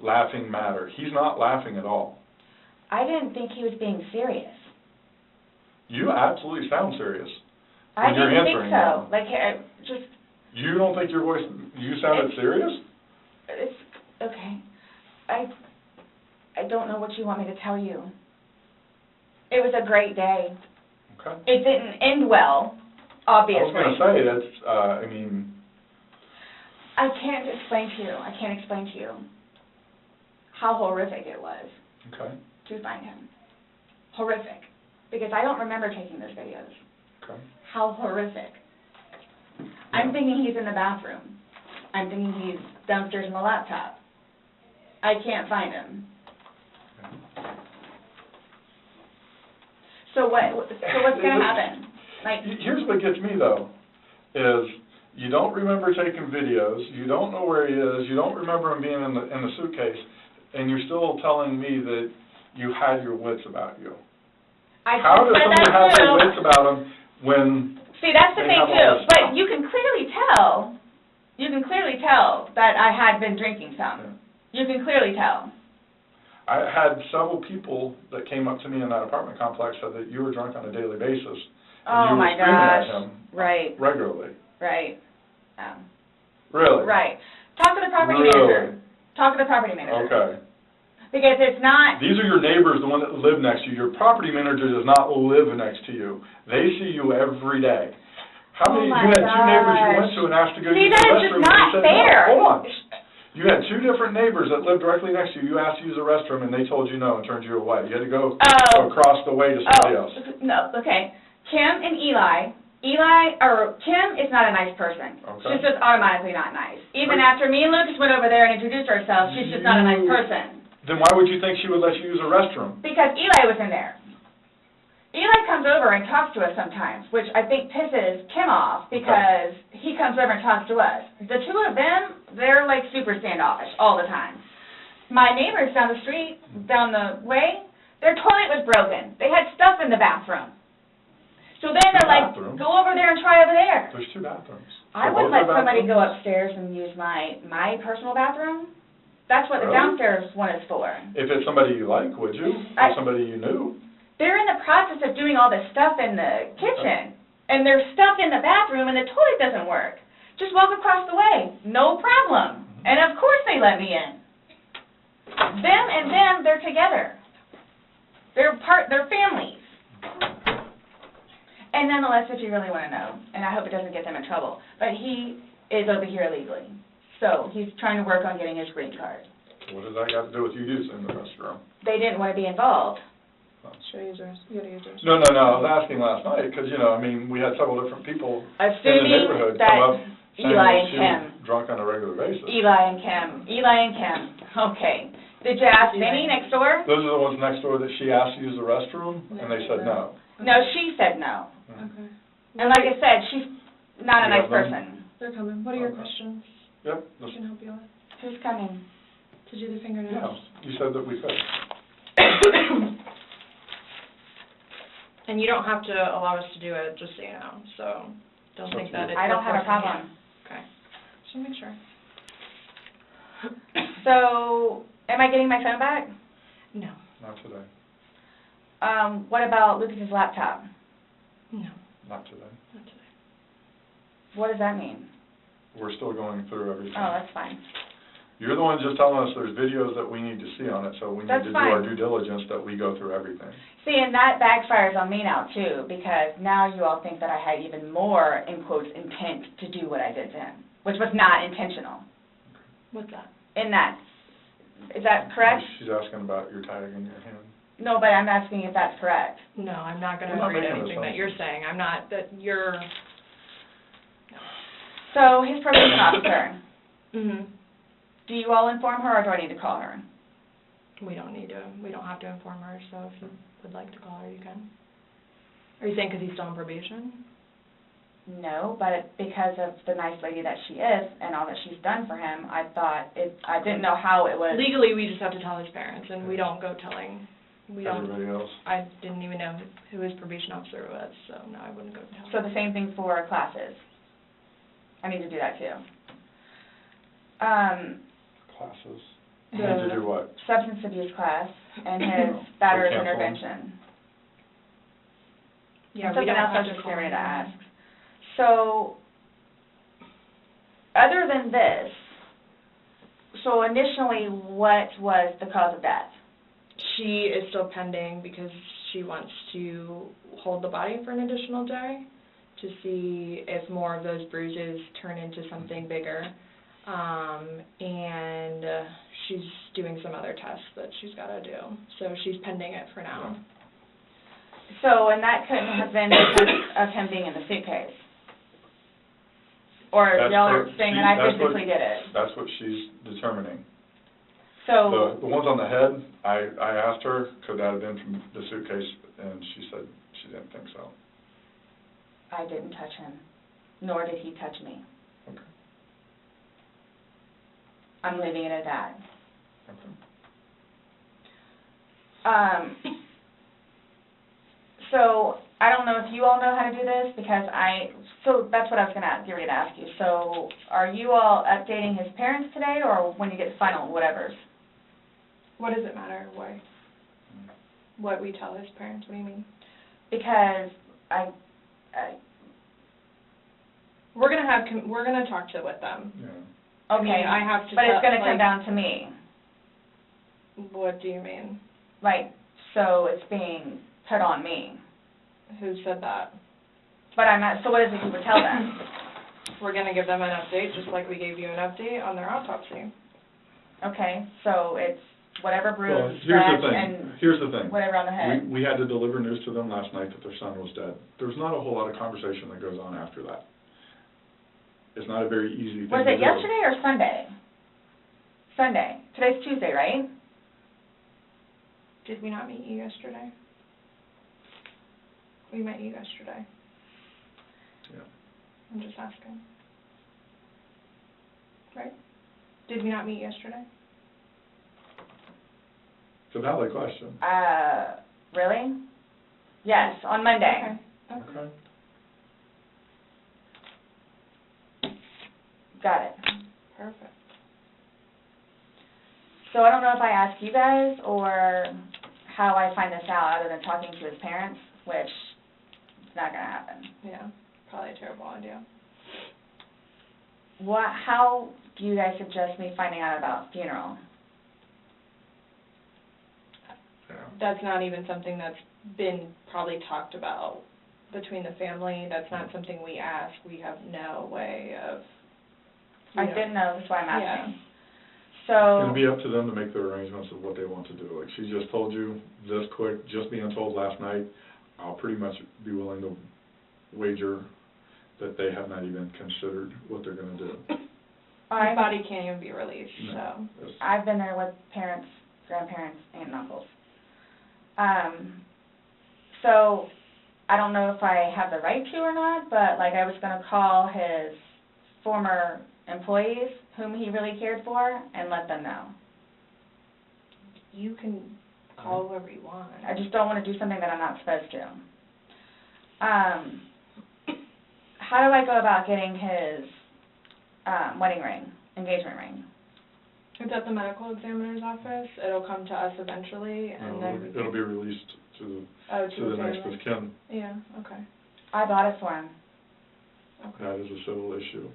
laughing matter. He's not laughing at all. I didn't think he was being serious. You absolutely sound serious. I when you're didn't think answering so. them. Like, just... You don't think your voice, you sounded serious? It's, okay. I don't know what you want me to tell you. It was a great day. Okay. It didn't end well, obviously. I was going to say, that's, I mean... I can't explain to you how horrific it was Okay. to find him. Horrific. Because I don't remember taking those videos. Okay. How horrific. I'm thinking he's in the bathroom. I'm thinking he's downstairs in the laptop. I can't find him. So what's going to happen? Like, here's what gets me, though, is you don't remember taking videos, you don't know where he is, you don't remember him being in the suitcase, and you're still telling me that you had your wits about you. How does somebody have their wits about them when... See, that's the thing, too. But you can clearly tell that I had been drinking some. You can clearly tell. I had several people that came up to me in that apartment complex said that you were drunk on a daily basis. And you were screaming at him regularly. Right. Really? Right. Talk to the property manager. Talk to the property manager. Okay. Because it's not... These are your neighbors, the one that live next to you. Your property manager does not live next to you. They see you every day. How many? You had two neighbors you went to and asked to go use the restroom. See, that is just not fair. No, hold on. You had two different neighbors that lived directly next to you. You asked to use the restroom, and they told you no and turned you away. You had to go across the way to somebody else. No, okay. Kim and Kim is not a nice person. Okay. She's just automatically not nice. Even after me and Lucas went over there and introduced ourselves, she's just not a nice person. Then why would you think she would let you use a restroom? Because Eli was in there. Eli comes over and talks to us sometimes, which I think pisses Kim off because he comes over and talks to us. The two of them, they're like super standoffish all the time. My neighbors down the street, down the way, their toilet was broken. They had stuff in the bathroom. So then they're like, go over there and try over there. There's two bathrooms. I wouldn't let somebody go upstairs and use my personal bathroom. That's what the downstairs one is for. If it's somebody you like, would you? Or somebody you knew? They're in the process of doing all this stuff in the kitchen, and there's stuff in the bathroom, and the toilet doesn't work. Just walk across the way. No problem. And of course they let me in. Them and them, they're together. They're families. And nonetheless, if you really want to know, and I hope it doesn't get them in trouble, but he is over here illegally. So he's trying to work on getting his green card. What does that got to do with you using the restroom? They didn't want to be involved. Should I use yours? You gotta use yours. No, I was asking last night, because, we had several different people in the neighborhood come up saying that she was drunk on a regular basis. Eli and Kim. Okay. Did you ask Vinny next door? Those are the ones next door that she asked to use the restroom, and they said no. No, she said no. Okay. And like I said, she's not a nice person. They're coming. What are your questions? Yep. I can help you with. Who's coming? To do the fingernails? Yeah, you said that we could. And you don't have to allow us to do it, just so you know, so don't think that it's... I don't have a problem. Okay. Just make sure. So, am I getting my phone back? No. Not today. What about Lucas's laptop? No. Not today. Not today. What does that mean? We're still going through everything. Oh, that's fine. You're the one just telling us there's videos that we need to see on it, so we need to do our due diligence that we go through everything. See, and that backfires on me now, too, because now you all think that I had even more, in quotes, intent to do what I did to him, which was not intentional. What's that? In that. Is that correct? She's asking about your tag in your hand. No, but I'm asking if that's correct. No, I'm not going to I'm not agree to making anything that you're saying. I'm not, that you're... So, his probation officer, Mm-hmm. do you all inform her, or do I need to call her? We don't have to inform her, so if you would like to call her, you can. Are you saying because he's still on probation? No, but because of the nice lady that she is and all that she's done for him, I thought I didn't know how it was. Legally, we just have to tell his parents, and we don't go telling. We don't. Everybody else? I didn't even know who his probation officer was, so no, I wouldn't go tell So him. the same thing for classes. I need to do that too. Classes. The Need to do what? substance abuse class and his batterer's cancel him? intervention. Yeah, we Something don't else I have was to just call getting ready to him. ask. So, other than this, so initially, what was the cause of death? She is still pending because she wants to hold the body for an additional day to see if more of those bruises turn into something bigger. And she's doing some other tests that she's got to do. So she's pending it for now. So, and that couldn't have been because of him being in the suitcase? Or That's y'all are her- saying she- that I that's what- physically did it? That's what she's determining. So, The ones on the head, I asked her, could that have been from the suitcase, and she said she didn't think so. I didn't touch him, nor did he touch me. Okay. I'm leaving it at that. Okay. So, I don't know if you all know how to do this, because so that's what I was gonna get ready to ask you. So, are you all updating his parents today, or when you get the final whatevers? What does it matter? Why? What we tell his parents? What do you mean? Because We're gonna talk with them. Yeah. okay, I have to but it's tell- gonna come like- down to me. What do you mean? Like, so it's being put on me. Who said that? But I'm not, so what is it you would tell them? We're gonna give them an update, just like we gave you an update on their autopsy. Okay, so it's whatever Well, bruise, here's scratch, the thing, and here's the thing. whatever on the head. We had to deliver news to them last night that their son was dead. There's not a whole lot of conversation that goes on after that. It's not a very easy thing to do. Was it yesterday or Sunday? Sunday. Today's Tuesday, right? Did we not meet you yesterday? We met you yesterday. Yeah. I'm just asking. Right? Did we not meet yesterday? It's a valid question. Really? Yes, on Monday. Okay. Okay. Got it. Perfect. So I don't know if I ask you guys or how I find this out other than talking to his parents, which is not gonna happen. Yeah, probably a terrible idea. How do you guys suggest me finding out about funeral? Yeah. That's not even something that's been probably talked about between the family. That's not something we ask. We have no way of, I didn't know, that's why I'm Yeah. asking. It's gonna So, be up to them to make their arrangements of what they want to do. Like, she just told you this quick, just being told last night, I'll pretty much be willing to wager that they have not even considered what they're gonna do. his body can't even be released, so. No, it's- I've been there with parents, grandparents, aunt and uncles. So, I don't know if I have the right to or not, but like I was gonna call his former employees whom he really cared for and let them know. You can call whoever you want. I just don't wanna do something that I'm not supposed to. How do I go about getting his, wedding ring, engagement ring? It's at the medical examiner's office. It'll come to us eventually, and then. It'll be released to Oh, the next family. of kin. Yeah, okay. I bought it for him. Okay. That is a civil issue.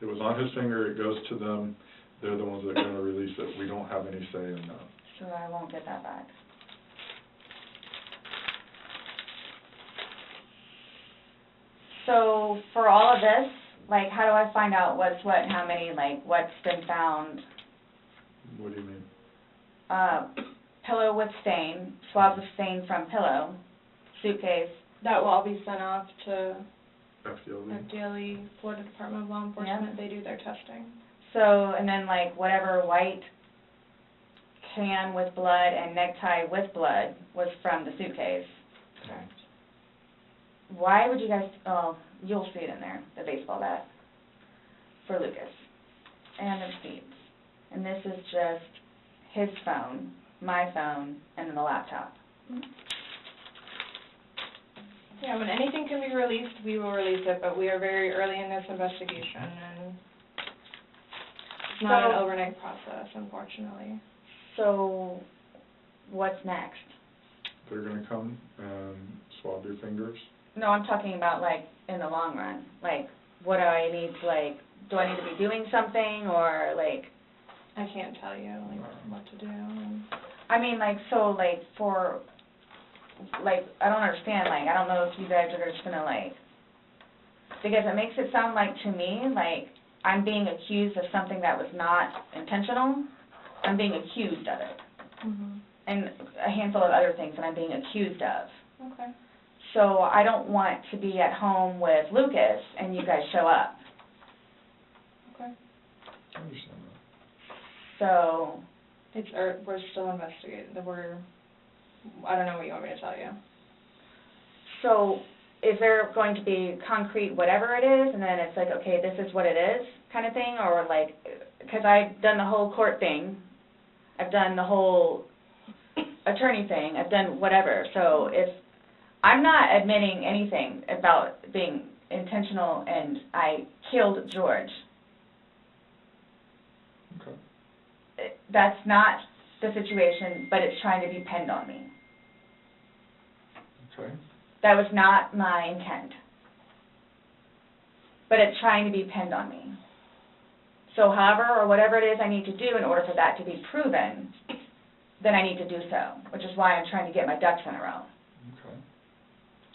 It was on his finger, it goes to them, they're the ones that are gonna release it, we don't have any say in that. So I won't get that back. So for all of this, like, how do I find out what's what and how many, like, what's been found? What do you mean? Pillow with stain, swabs of stain from pillow, suitcase. That will all be sent off to FDLE? FDLE, Florida Department of Law Enforcement. They do their testing. So, and then like whatever white can with blood and necktie with blood was from the suitcase. Correct. why would you guys, oh, you'll see it in there, the baseball bat for Lucas, and the feeds. And this is just his phone, my phone, and then the laptop. Yeah, when anything can be released, we will release it, but we are very early in this investigation, and it's not an overnight process, unfortunately. So, what's next? They're gonna come and swab your fingers. No, I'm talking about, like, in the long run. Like, what do I need to, like, do I need to be doing something, or, like... I can't tell you, like, what to do. I mean, like, so, like, for, like, I don't understand, like, I don't know if you guys are just gonna, like, because it makes it sound like, to me, like, I'm being accused of something that was not intentional. I'm being accused of it. Mm-hmm. And a handful of other things that I'm being accused of. Okay. So I don't want to be at home with Lucas and you guys show up. Okay. I understand that. So... we're still investigating. I don't know what you want me to tell you. So is there going to be concrete whatever it is, and then it's like, okay, this is what it is kind of thing? Or like, because I've done the whole court thing. I've done the whole attorney thing. I've done whatever. So if I'm not admitting anything about being intentional and I killed George, Okay. that's not the situation, but it's trying to be pinned on me. Okay. That was not my intent. But it's trying to be pinned on me. So however or whatever it is I need to do in order for that to be proven, then I need to do so, which is why I'm trying to get my ducks in a row. Okay.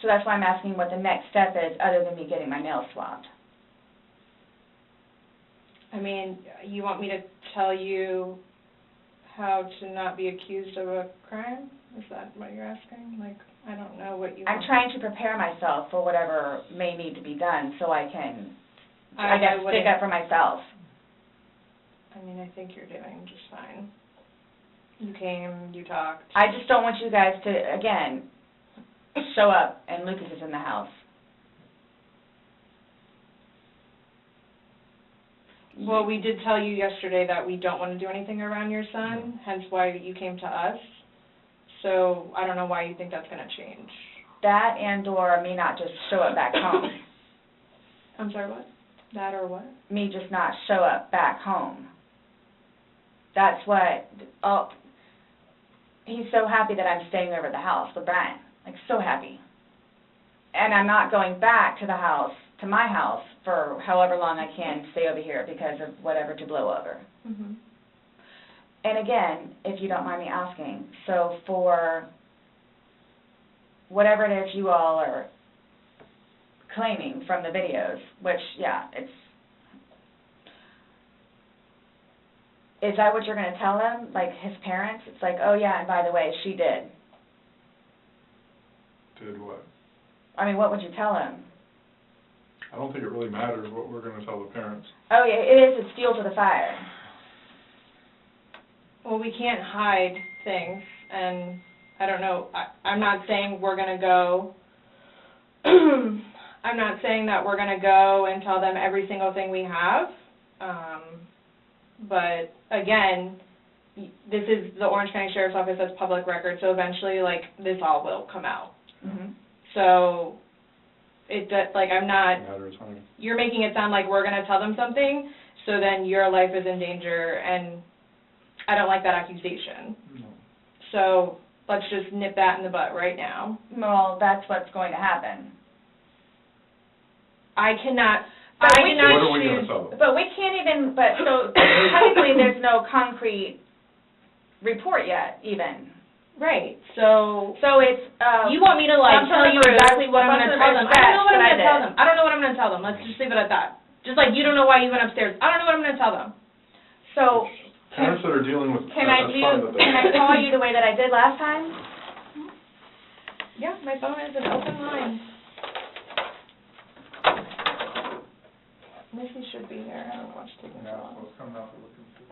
So that's why I'm asking what the next step is other than me getting my nails swabbed. I mean, you want me to tell you how to not be accused of a crime? Is that what you're asking? Like, I don't know what you want. I'm trying to prepare myself for whatever may need to be done so I can, I guess, stick up for myself. I mean, I think you're doing just fine. You came, you talked. I just don't want you guys to, again, show up and Lucas is in the house. Well, we did tell you yesterday that we don't want to do anything around your son, hence why you came to us. So I don't know why you think that's going to change. That and or me not just show up back home. I'm sorry, what? That or what? Me just not show up back home. That's what, oh, he's so happy that I'm staying over at the house with Brian. Like, so happy. And I'm not going back to the house, to my house, for however long I can stay over here because of whatever to blow over. Mm-hmm. And again, if you don't mind me asking, so for whatever it is you all are claiming from the videos, which, yeah, is that what you're going to tell them, like his parents? It's like, oh yeah, and by the way, she did. Did what? I mean, what would you tell him? I don't think it really matters what we're going to tell the parents. Oh yeah, it is, it's fuel to the fire. Well, we can't hide things, and I don't know, I'm not saying we're going to go, I'm not saying that we're going to go and tell them every single thing we have, but again, this is the Orange County Sheriff's Office, that's public record, so eventually, like, this all will come out. Mm-hmm. So, like, I'm not, Matters, honey. you're making it sound like we're going to tell them something, so then your life is in danger, and I don't like that accusation. No. So let's just nip that in the butt right now. Well, that's what's going to happen. I cannot What are we going choose. to tell them? But we can't even, but so technically there's no concrete report yet, even. Right. So it's, you want me to like tell you exactly what I'm going to tell them? I don't know what I'm going to tell them. I don't know what I'm going to tell them. Let's just leave it at that. Just like you don't know why you went upstairs. I don't know what I'm going to tell them. So Parents that are dealing with can I call you the way that I did last time? Yeah, my phone is an open line. Missy should be here. I don't know what's taking so long. What's coming out for looking for?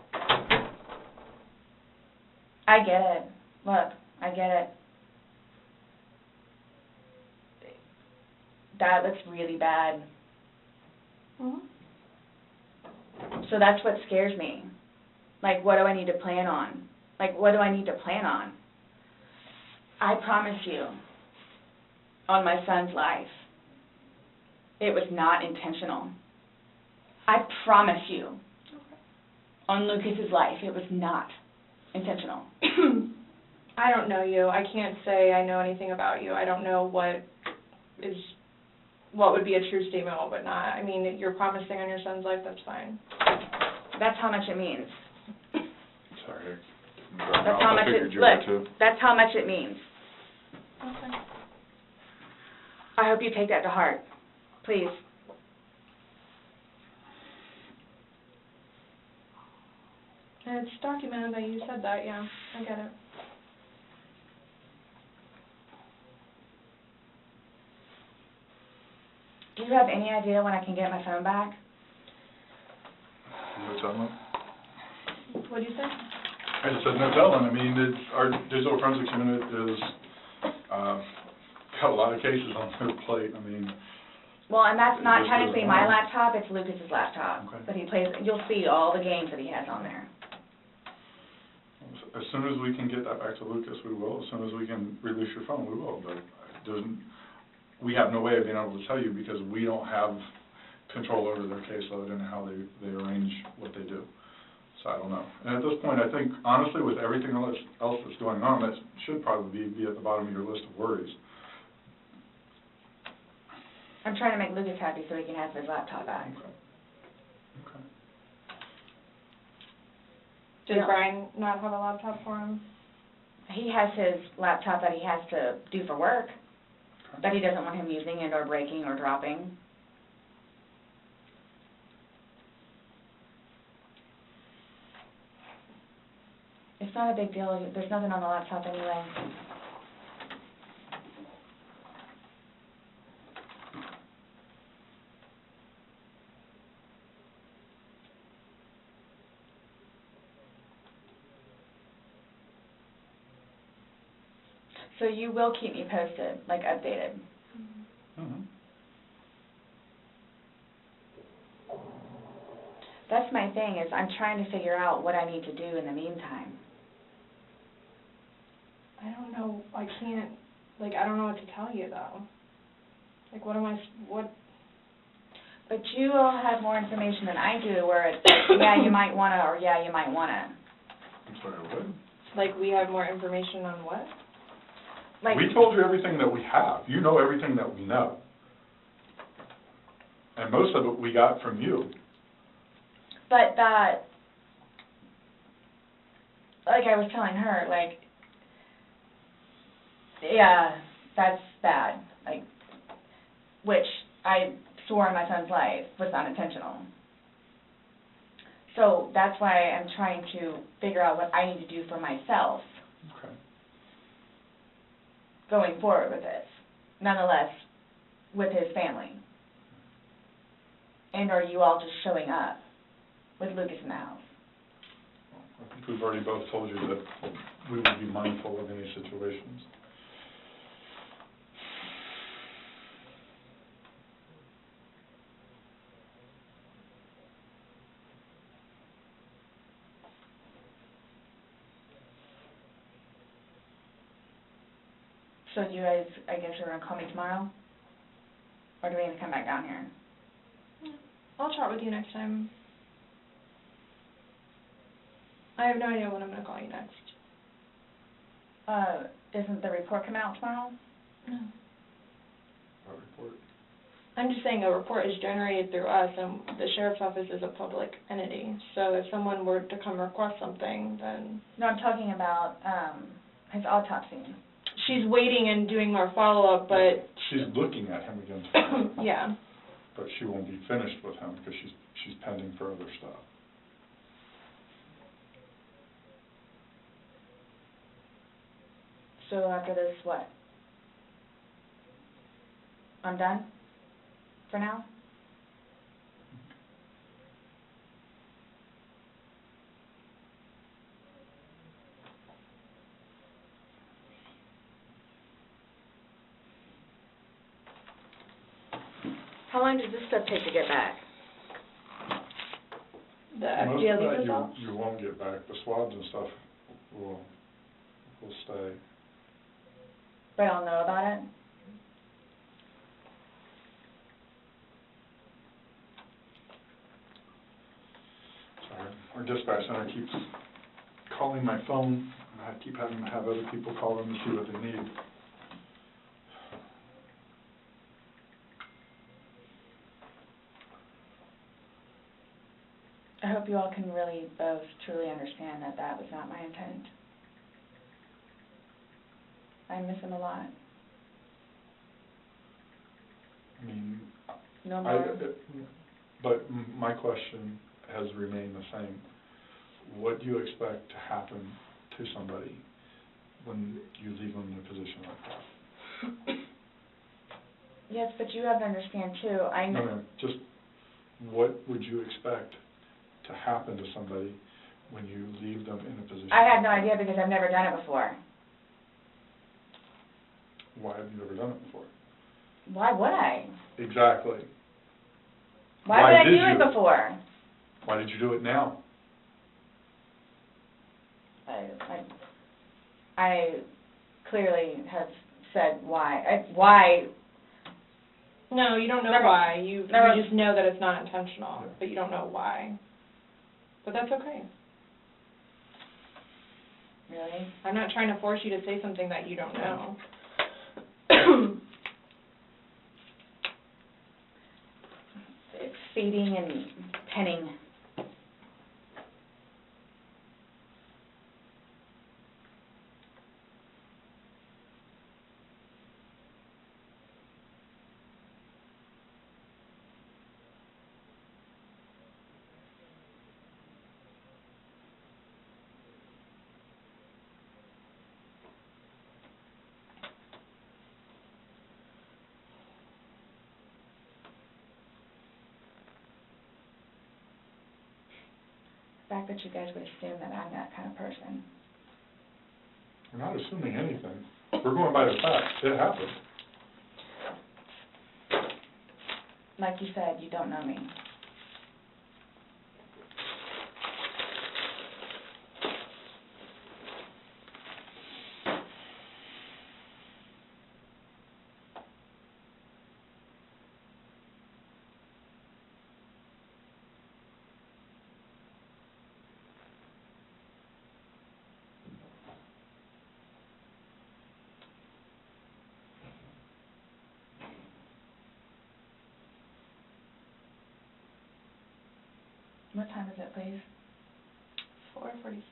I get it. Look, I get it. that looks really bad. Mhm. So that's what scares me. Like, what do I need to plan on? Like, what do I need to plan on? I promise you, on my son's life, it was not intentional. I promise you, on Lucas's life, it was not intentional. I don't know you. I can't say I know anything about you. I don't know what would be a true statement, what would not. I mean, you're promising on your son's life, that's fine. That's how much it means. Sorry. That's how much it, look, that's how much it means. Okay. I hope you take that to heart. Please. And it's documented that you said that, yeah. I get it. Do you have any idea when I can get my phone back? No telling. What'd you say? I just said no telling. I mean, our digital forensics unit is, got a lot of cases on their plate. I mean. Well, and that's not Just technically as my one. laptop, it's Lucas's laptop. Okay. But he plays, you'll see all the games that he has on there. As soon as we can get that back to Lucas, we will. As soon as we can release your phone, we will. But we have no way of being able to tell you because we don't have control over their caseload and how they arrange what they do. So I don't know. And at this point, I think, honestly, with everything else that's going on, that should probably be at the bottom of your list of worries. I'm trying to make Lucas happy so he can have his laptop back. Okay. Did Yeah. Brian not have a laptop for him? He has his laptop that he has to do for work, Okay. that he doesn't want him using it or breaking or dropping. It's not a big deal. There's nothing on the laptop anyway. So you will keep me posted, like updated. Mm-hmm. That's my thing, is I'm trying to figure out what I need to do in the meantime. I don't know. I can't, like, I don't know what to tell you, though. Like, what? But you all have more information than I do, where it's like, yeah, you might wanna, or yeah, you might wanna. I'm sorry, what? Like, we have more information on what? Like, We told you everything that we have. You know everything that we know. And most of it we got from you. but that, like I was telling her, like, yeah, that's bad. Like, which I swore on my son's life was unintentional. So that's why I'm trying to figure out what I need to do for myself Okay. going forward with this, nonetheless, with his family. And are you all just showing up with Lucas in the house? I think we've already both told you that we would be mindful of any situations. So you guys, I guess you're gonna call me tomorrow? Or do we need to come back down here? I'll chat with you next time. I have no idea when I'm going to call you next. Isn't the report coming out tomorrow? No. Our report. I'm just saying a report is generated through us, and the sheriff's office is a public entity. So if someone were to come request something, then No, I'm talking about, his autopsy. she's waiting and doing more follow-up, but She's looking at him again tomorrow. yeah. But she won't be finished with him because she's pending for other stuff. So after this, what? I'm done? For now? How long does this stuff take to get back? The Most FGLE of that results? you won't get back. The swabs and stuff will stay. But I'll know about it? Sorry, our dispatch center keeps calling my phone, and I keep having to have other people call them to see what they need. I hope you all can really both truly understand that that was not my intent. I miss him a lot. I mean, No more. but my question has remained the same. What do you expect to happen to somebody when you leave them in a position like that? Yes, but you have to understand too, No, just what would you expect to happen to somebody when you leave them in a position? I had no idea because I've never done it before. Why have you never done it before? Why would I? Exactly. Why would I did do you? it before? Why did you do it now? I clearly have said why. Why? No, you don't know Never- why. You never- just know that it's not intentional, Yeah. but you don't know why. But that's okay. Really? I'm not trying to force you to say something that you don't know. It's feeding and penning. The fact that you guys would assume that I'm that kind of person. We're not assuming anything. We're going by the facts. It happened. Like you said, you don't know me. What time is it, please? 4:46.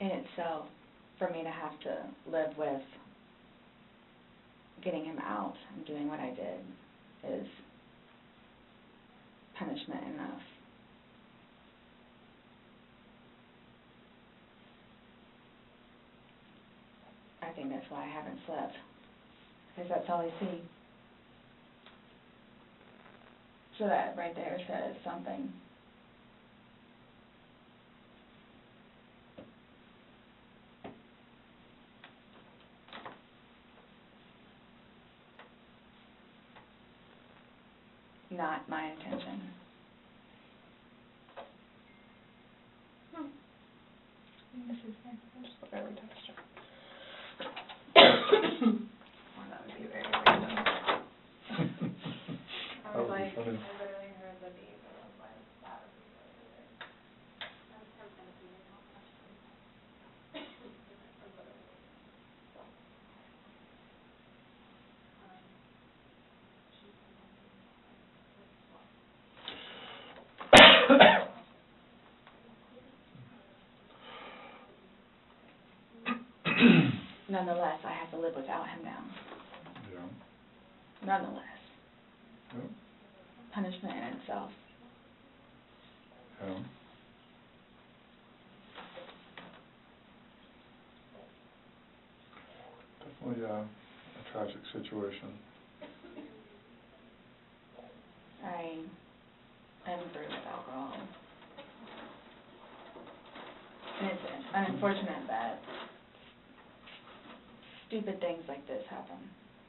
In itself, for me to have to live with getting him out and doing what I did is punishment enough. I think that's why I haven't slept, because that's all I see. So that right there says something. Not my intention. This is fine. I just barely touched it. Well, that would be very random. That would be funny. literally heard the beep, and I was like, that would be really weird. Nonetheless, I have to live without him now. Yeah. Nonetheless. Yeah. punishment in itself. Yeah. Definitely a tragic situation. I'm through with alcohol. And it's unfortunate that stupid things like this happen.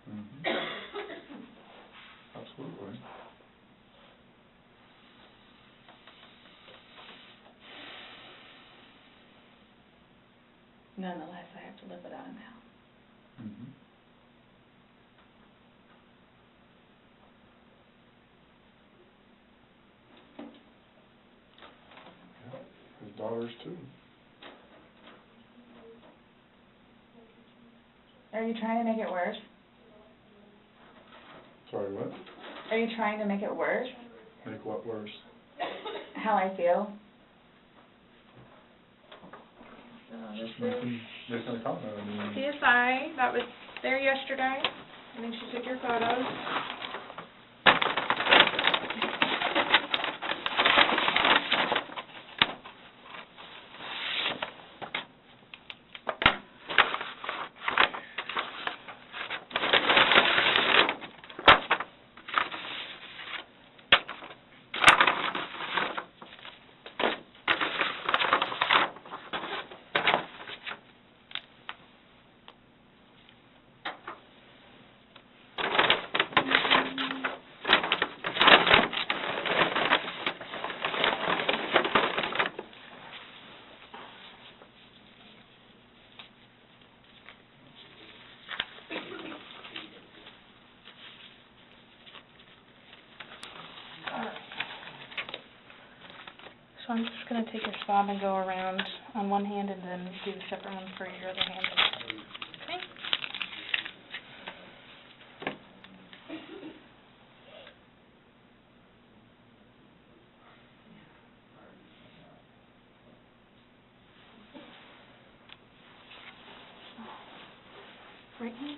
Mm-hmm. Absolutely. Nonetheless, I have to live without him now. Mm-hmm. Yeah. His daughters too. Are you trying to make it worse? Sorry, what? Are you trying to make it worse? Make what worse? How I feel? So this is Making a comment, I mean. CSI, that was there yesterday. I think she took your photos. So I'm just going to take your swab and go around on one hand and then do a separate one for your other hand. Okay? Right hand.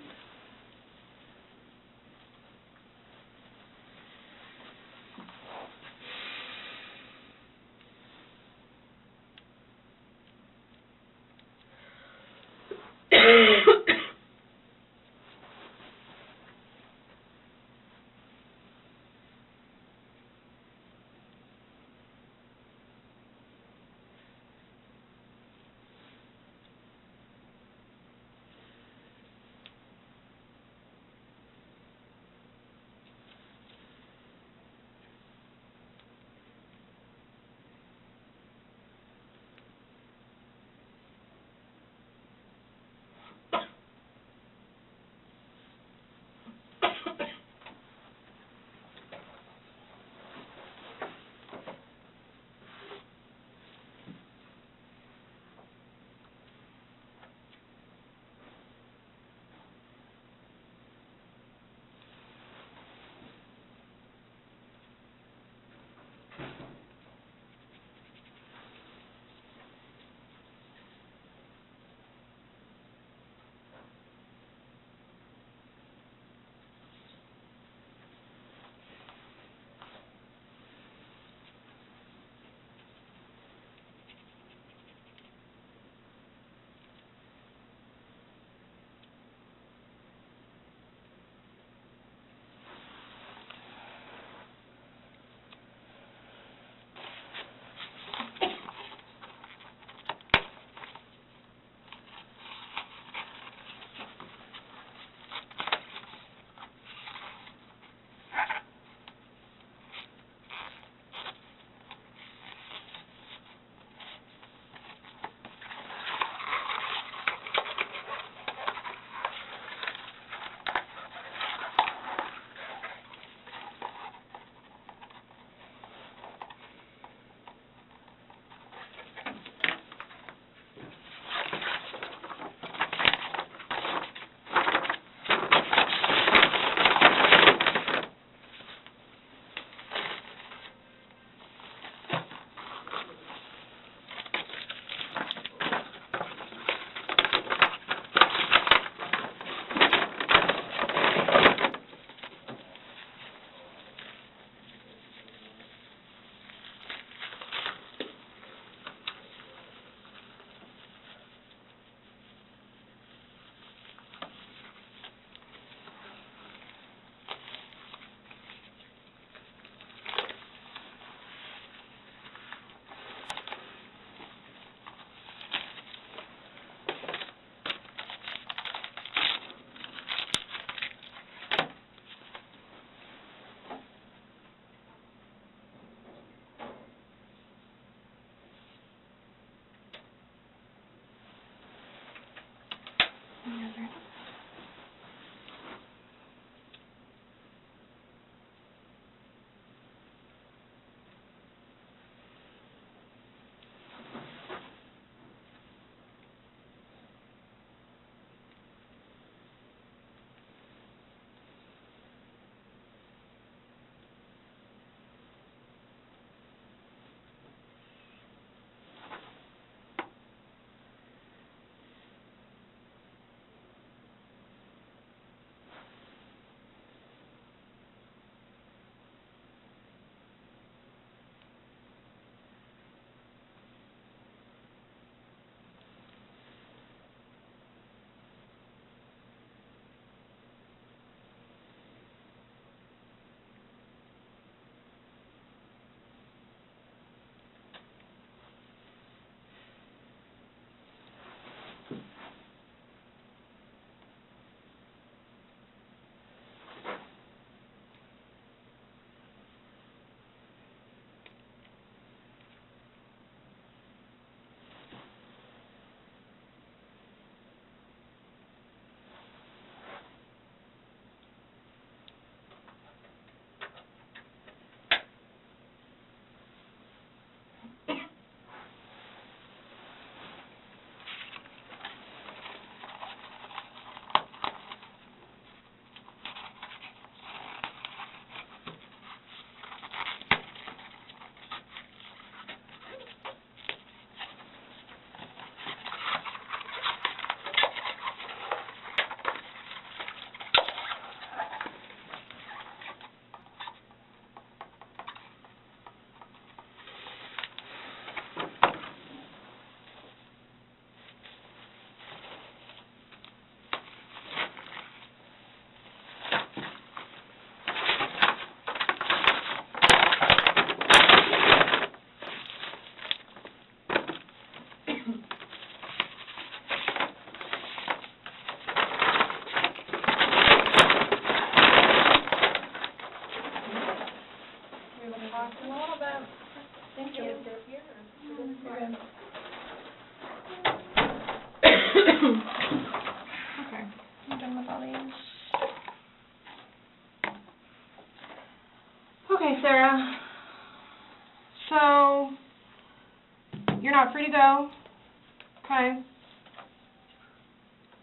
Okay, Sarah. So, you're not free to go. Okay.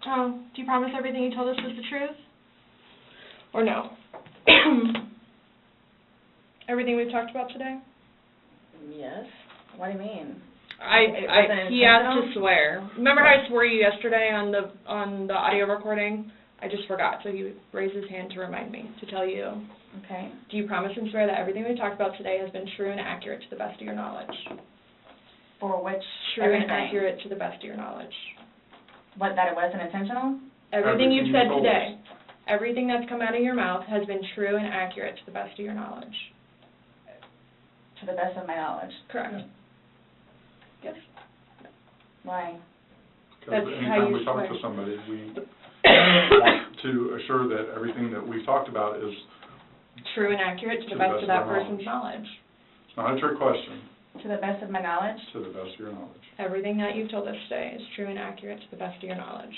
Oh, do you promise everything you told us was the truth? Or no? Everything we've talked about today? Yes. What do you mean? He asked to swear. Remember how I swore you yesterday on the audio recording? I just forgot, so he raised his hand to remind me, to tell you. Okay. Do you promise and swear that everything we talked about today has been true and accurate to the best of your knowledge? For which True everything? and accurate to the best of your knowledge. What, that it wasn't intentional? Everything you've you said told today, us. everything that's come out of your mouth has been true and accurate to the best of your knowledge. To the best of my knowledge. Correct. Yes. Why? Because That's how anytime you we talk swear. to somebody, we want to assure that everything that we've talked about is, True and accurate to the best of that person's knowledge. it's not a trick question, To the best of my knowledge? to the best of your knowledge. Everything that you've told us today is true and accurate to the best of your knowledge.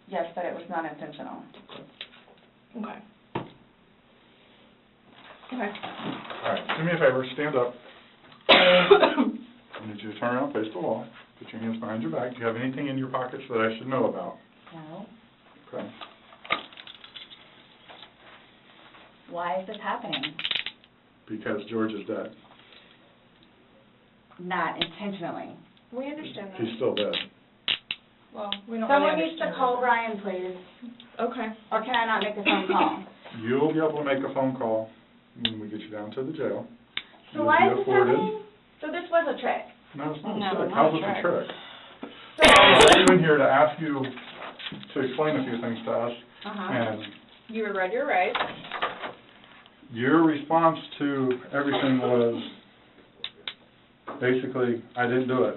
Yes, but it was not intentional. Okay. Okay. All right, do me a favor, stand up. I need you to turn around, face the wall, put your hands behind your back. Do you have anything in your pockets that I should know about? No. Okay. Why is this happening? Because George is dead. Not intentionally. We understand that. He's still dead. Well, we don't Someone really needs to understand call that. Brian, please. Okay. Or can I not make a phone call? You'll be able to make a phone call when we get you down to the jail. So You'll why be is this afforded- happening? So this was a trick. No, it's not No, a trick. not How's a it a trick. trick? So, I'm in here to ask you to explain a few things to us, and You were read your rights. your response to everything was basically, I didn't do it.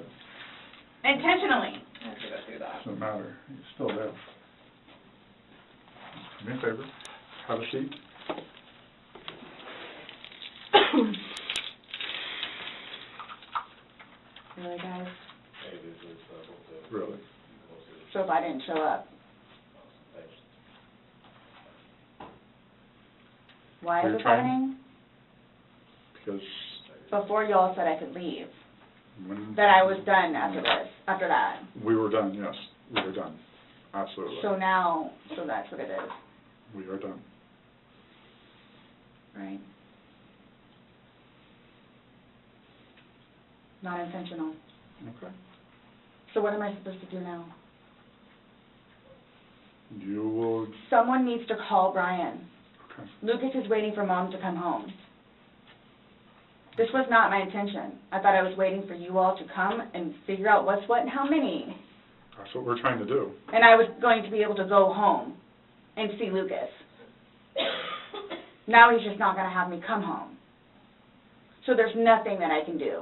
intentionally. I have to go through that. Doesn't matter. He's still dead. Do me a favor. Have a seat. Really, guys? Really. So if I didn't show up? Why Are is you this trying? happening? Because Before you all said I could leave. when That I was done after this, after that. we were done, yes, we were done. Absolutely. So now, so that's what it is, We are done. right? Not intentional. Okay. So what am I supposed to do now? You will, Someone needs to call Brian. okay. Lucas is waiting for Mom to come home. This was not my intention. I thought I was waiting for you all to come and figure out what's what and how many. That's what we're trying to do. And I was going to be able to go home and see Lucas. Now he's just not going to have me come home. So there's nothing that I can do.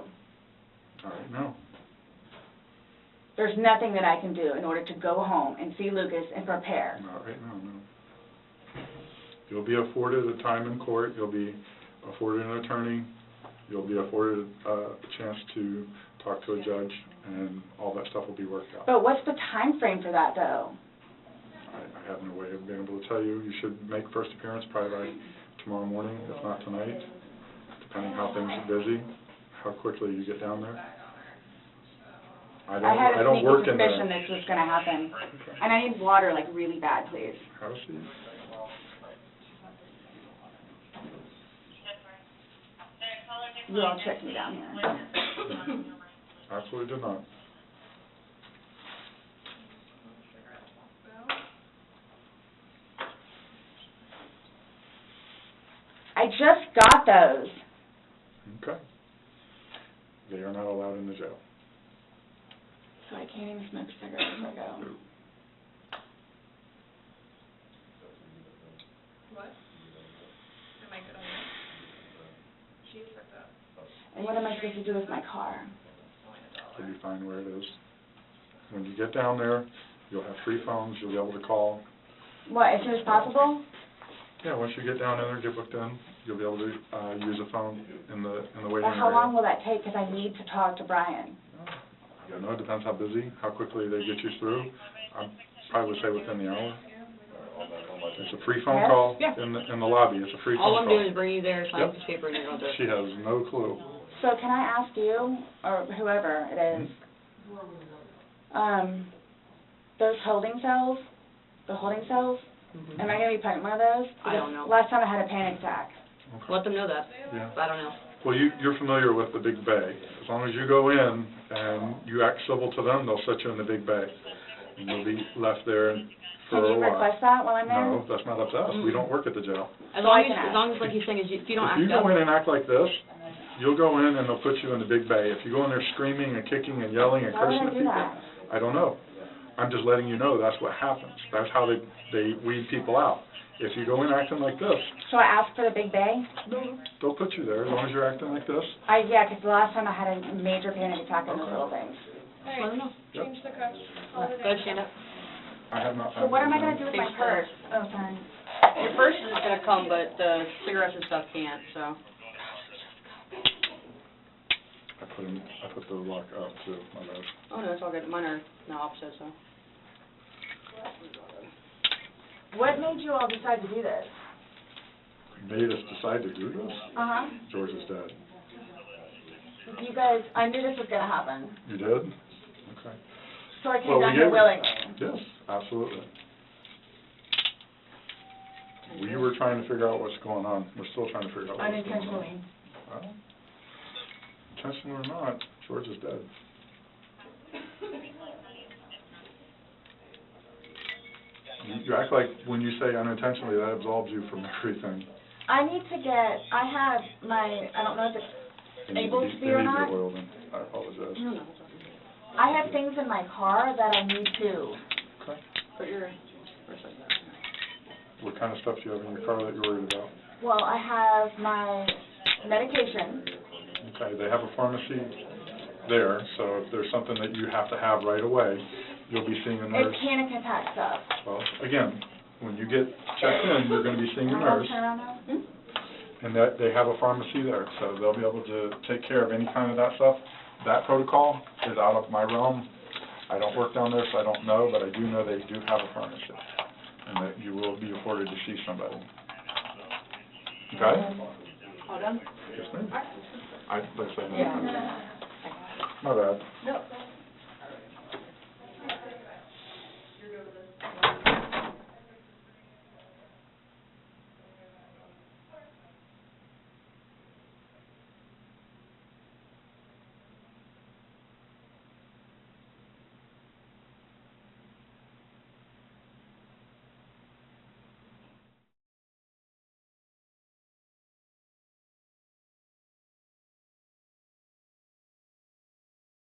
All right, no. There's nothing that I can do in order to go home and see Lucas and prepare. Not right now, no. You'll be afforded a time in court, you'll be afforded an attorney, you'll be afforded a chance to talk to a judge, and all that stuff will be worked out. But what's the time frame for that, though? I have no way of being able to tell you. You should make first appearance probably by tomorrow morning, if not tonight, depending how things are busy, how quickly you get down there. I had a don't work sneaky in there. suspicion this was going to happen. And I need water, like, really bad, please. Have a seat. You all checked me down here. Absolutely did not. I just got those. Okay. They are not allowed in the jail. So I can't even smoke cigarettes if I go. What? Am I good on that? She is fucked up. And what am I supposed to do with my car? You'll be fine where it is. When you get down there, you'll have 3 phones, you'll be able to call. What, as soon as possible? Yeah, once you get down there, get booked in, you'll be able to use a phone in the waiting Or area. how long will that take? Because I need to talk to Brian. I don't know, it depends how busy, how quickly they get you through. I would say within the hour. It's a free phone Yes? call Yeah. in the lobby. It's a free phone All call. I'm doing is bringing you there, sign a Yep. piece of paper, and you're going to do it. She has no clue. So can I ask you, or whoever it is, those holding cells, the holding cells, am I gonna be put in one of those? I don't know. Because last time I had a panic attack. Let them know that. Yeah. I don't know. Well, you're familiar with the big bay. As long as you go in and you act civil to them, they'll set you in the big bay. And you'll be left there for Can a you while. request that while I'm there? No, that's not up to us. We don't work at the jail. As So long I as, can ask. like he's saying, is if you don't If act you up, go in and act like this, you'll go in and they'll put you in the big bay. If you go in there screaming and kicking and yelling and Why would cursing I at do people, that? I don't know. I'm just letting you know that's what happens. That's how they weed people out. If you go in acting like this, So I ask for the big bay? they'll put you there as long as you're acting like this. Yeah, 'cause the last time I had a major panic attack on those little things. let them know. Yep. Change the cuffs. Go ahead, stand up. I have not So found what am I anything. gonna do with my Thanks, purse? Oh, sorry. Your purse is going to come, but the cigarettes and stuff can't, so. I put the lock up too, my bad. Oh, no, it's all good. Mine are now opposite, so. What made you all decide to do this? Made us decide to do this? Uh-huh. George is dead. You guys, I knew this was gonna happen, You did? Okay. so I Well, came we down here gave- willingly. Yes, absolutely. We were trying to figure out what's going on. We're still trying to figure out what's going on. Unintentionally. Well, intentional or not, George is dead. You act like when you say unintentionally, that absolves you from everything. I need to get, I have my, I don't know if it's It needs able to be or not. It needs your oil then. I apologize. No, no. I have things in my car that I need to, Okay. Put your purse like that. What kind of stuff do you have in your car that you're worried about? well, I have my medication. Okay, they have a pharmacy there, so if there's something that you have to have right away, you'll be seeing a nurse. It's panic attack stuff. Well, again, when you get checked in, you're going to be seeing a Am I allowed nurse, to turn around now? and that they have a pharmacy there, so they'll be able to take care of any kind of that stuff. That protocol is out of my realm. I don't work down there, so I don't know, but I do know they do have a pharmacy, and that you will be afforded to see somebody. Okay? All done? Yes, ma'am. I said no. Yeah. My bad. No.